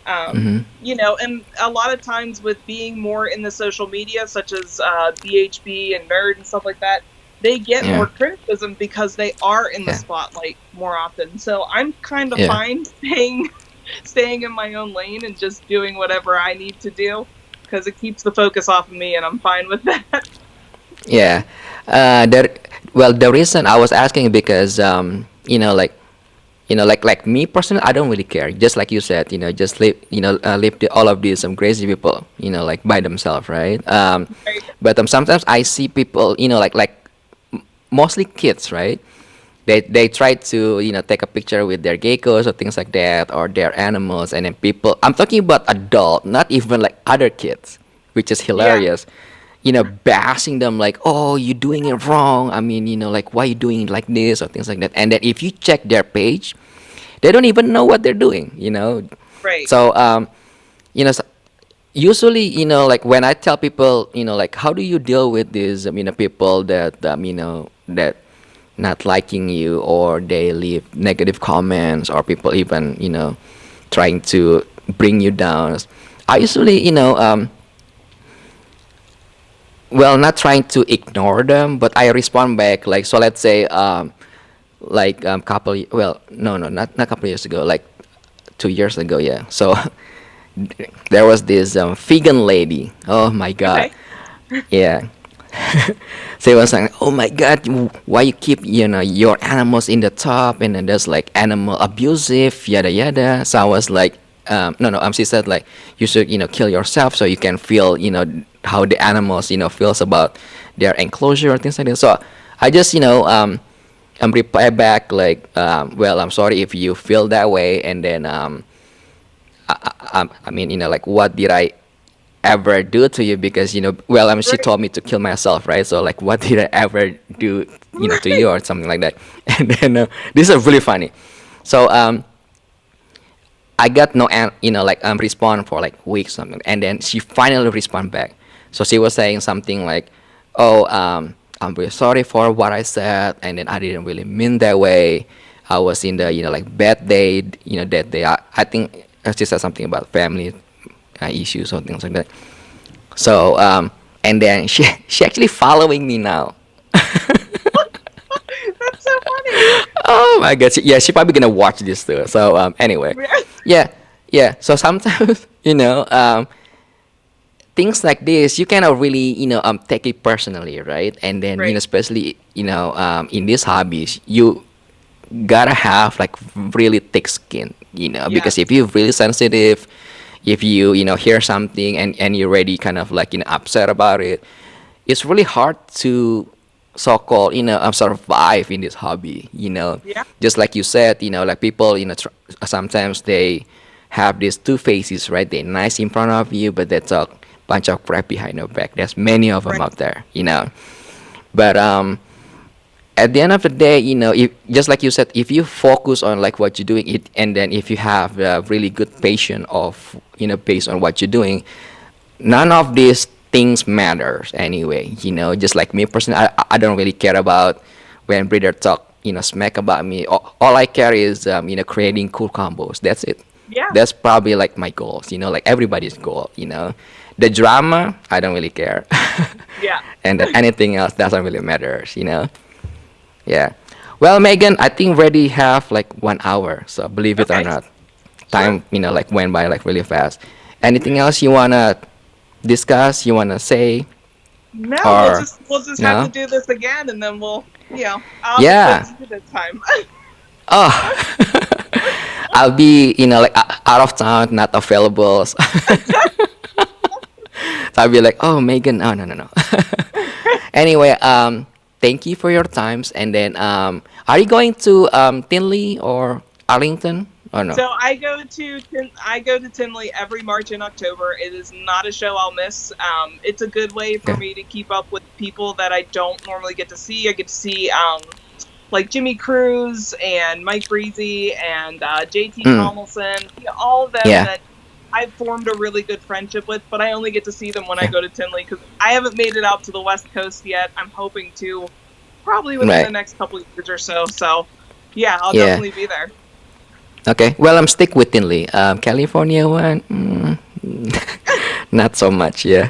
Hmm. And a lot of times with being more in the social media, such as BHB and Nerd and stuff like that, they get more Yeah. criticism because they are in the Yeah. spotlight more often. So I'm kind of Yeah. fine staying in my own lane and just doing whatever I need to do because it keeps the focus off of me, and I'm fine with that. Yeah. Well, the reason I was asking, because like, like me personally, I don't really care. Just like you said, just leave, leave all of these crazy people, like by themselves, right? Right. But sometimes I see people, like mostly kids, right? They try to take a picture with their geckos or things like that, or their animals, and then people. I'm talking about adult, not even like other kids, which is Yeah. hilarious. bashing them like, oh, you're doing it wrong. I mean, like, why you doing it like this or things like that. And then if you check their page, they don't even know what they're doing. Right. So, so usually, like when I tell people, like, how do you deal with these, people that, that not liking you, or they leave negative comments, or people even, trying to bring you down. I usually, well, not trying to ignore them, but I respond back. Like, so let's say, like, well, no, not couple years ago, like 2 years ago, yeah. So there was this vegan lady. Oh my God, Okay. yeah. So it was like, oh my God, why you keep your animals in the top, and then there's like animal abusive, yada yada. So I was like, no, no. She said like, you should kill yourself so you can feel how the animals feels about their enclosure or things like that. So I just reply back like, well, I'm sorry if you feel that way, and then I mean, like, what did I ever do to you? Because well, I mean, she Right. told me to kill myself, right? So like, what did I ever do to Right. you, or something like that? And then this is really funny. So I got no like response for like weeks something, and then she finally respond back. So she was saying something like, oh, I'm really sorry for what I said, and then I didn't really mean that way. I was in the like bad day, that day. I think she said something about family issues or things like that. So and then she actually following me now. That's so funny. Oh my God. Yeah, she probably gonna watch this too. So anyway, yeah, yeah. So sometimes things like this you cannot really take it personally, right? And then Right. especially in these hobbies, you gotta have like really thick skin, because if Yes. you're really sensitive, if you hear something, and you're already kind of like upset about it, it's really hard to so-called survive in this hobby. Yeah. Just like you said, like people sometimes they have these two faces, right? They're nice in front of you, but they talk bunch of crap behind your back. There's many of them Right. out there. But at the end of the day, if just like you said, if you focus on like what you're doing it, and then if you have a really good patience of based on what you're doing, none of these things matters anyway. Just like me personally, I don't really care about when breeder talk smack about me. All I care is creating cool combos. That's it. Yeah. That's probably like my goals, like everybody's goal. The drama, I don't really care. Yeah. And then anything else doesn't really matters. Yeah. Well, Megan, I think we already have like 1 hour. So believe it or Okay. not, Sure. time like went by like really fast. Anything else you wanna discuss? You wanna say? No, Or we'll just have to no? do this again, and then I'll have to Yeah. quiz you this time. Oh, I'll be like out of town, not available. So I'll be like, oh, Megan. Oh, no, no, no. Anyway, thank you for your times. And then, are you going to Tinley or Arlington or no? So I go to Tinley every March and October. It is not a show I'll miss. It's a good way for Okay. me to keep up with people that I don't normally get to see. I get to see like Jimmy Cruz and Mike Breezy and JT Mm, Tomlinson, all of them yeah. that I've formed a really good friendship with, but I only get to see them when I Yeah. go to Tinley because I haven't made it out to the West Coast yet. I'm hoping to probably within the Right. next couple of years or so. So, yeah, I'll Yeah. definitely be there. Okay. Well, I'm stick with Tinley. California one, not so much. Yeah.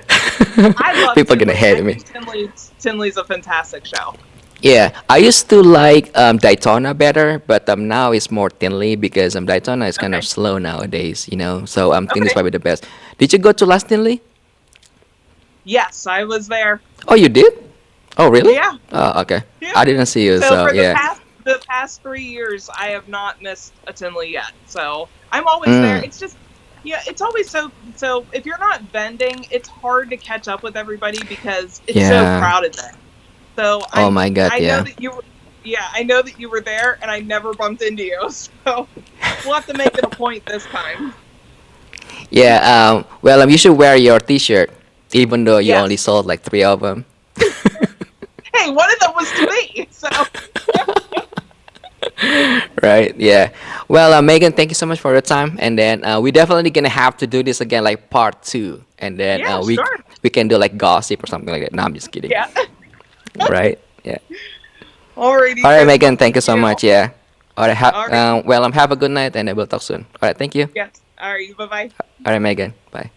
I love People gonna Tinley. I hate me. think Tinley's a fantastic show. Yeah, I used to like Daytona better, but now it's more Tinley because Daytona is kind of Okay. slow nowadays. So Tinley's Okay. probably the best. Did you go to last Tinley? Yes, I was there. Oh, you did? Oh, really? Yeah. Oh, okay. Yeah. I didn't see you, So so for yeah. the past 3 years, I have not missed a Tinley yet. So I'm always there. Mm, It's just it's always so. If you're not vending, it's hard to catch up with everybody because it's so yeah. crowded there. So Oh my God, I know yeah. that you were I know that you were there, and I never bumped into you. So we'll have to make it a point this time. Yeah. Well, you should wear your T-shirt. even though you only Yes. sold like 3 of them. Hey, one of them was to me. So Right, yeah. Well, Megan, thank you so much for your time, and then we definitely gonna have to do this again, like part 2, and then yeah, sure. we can do like gossip or something like that. No, I'm just kidding. Yeah. Right, yeah. Alrighty, All right, Chris. Well, Megan, thank you so much. Yeah. All right, All right. well, have a good night, and we'll talk soon. All right, thank you. Yes. All right. Bye bye. All right, Megan, bye.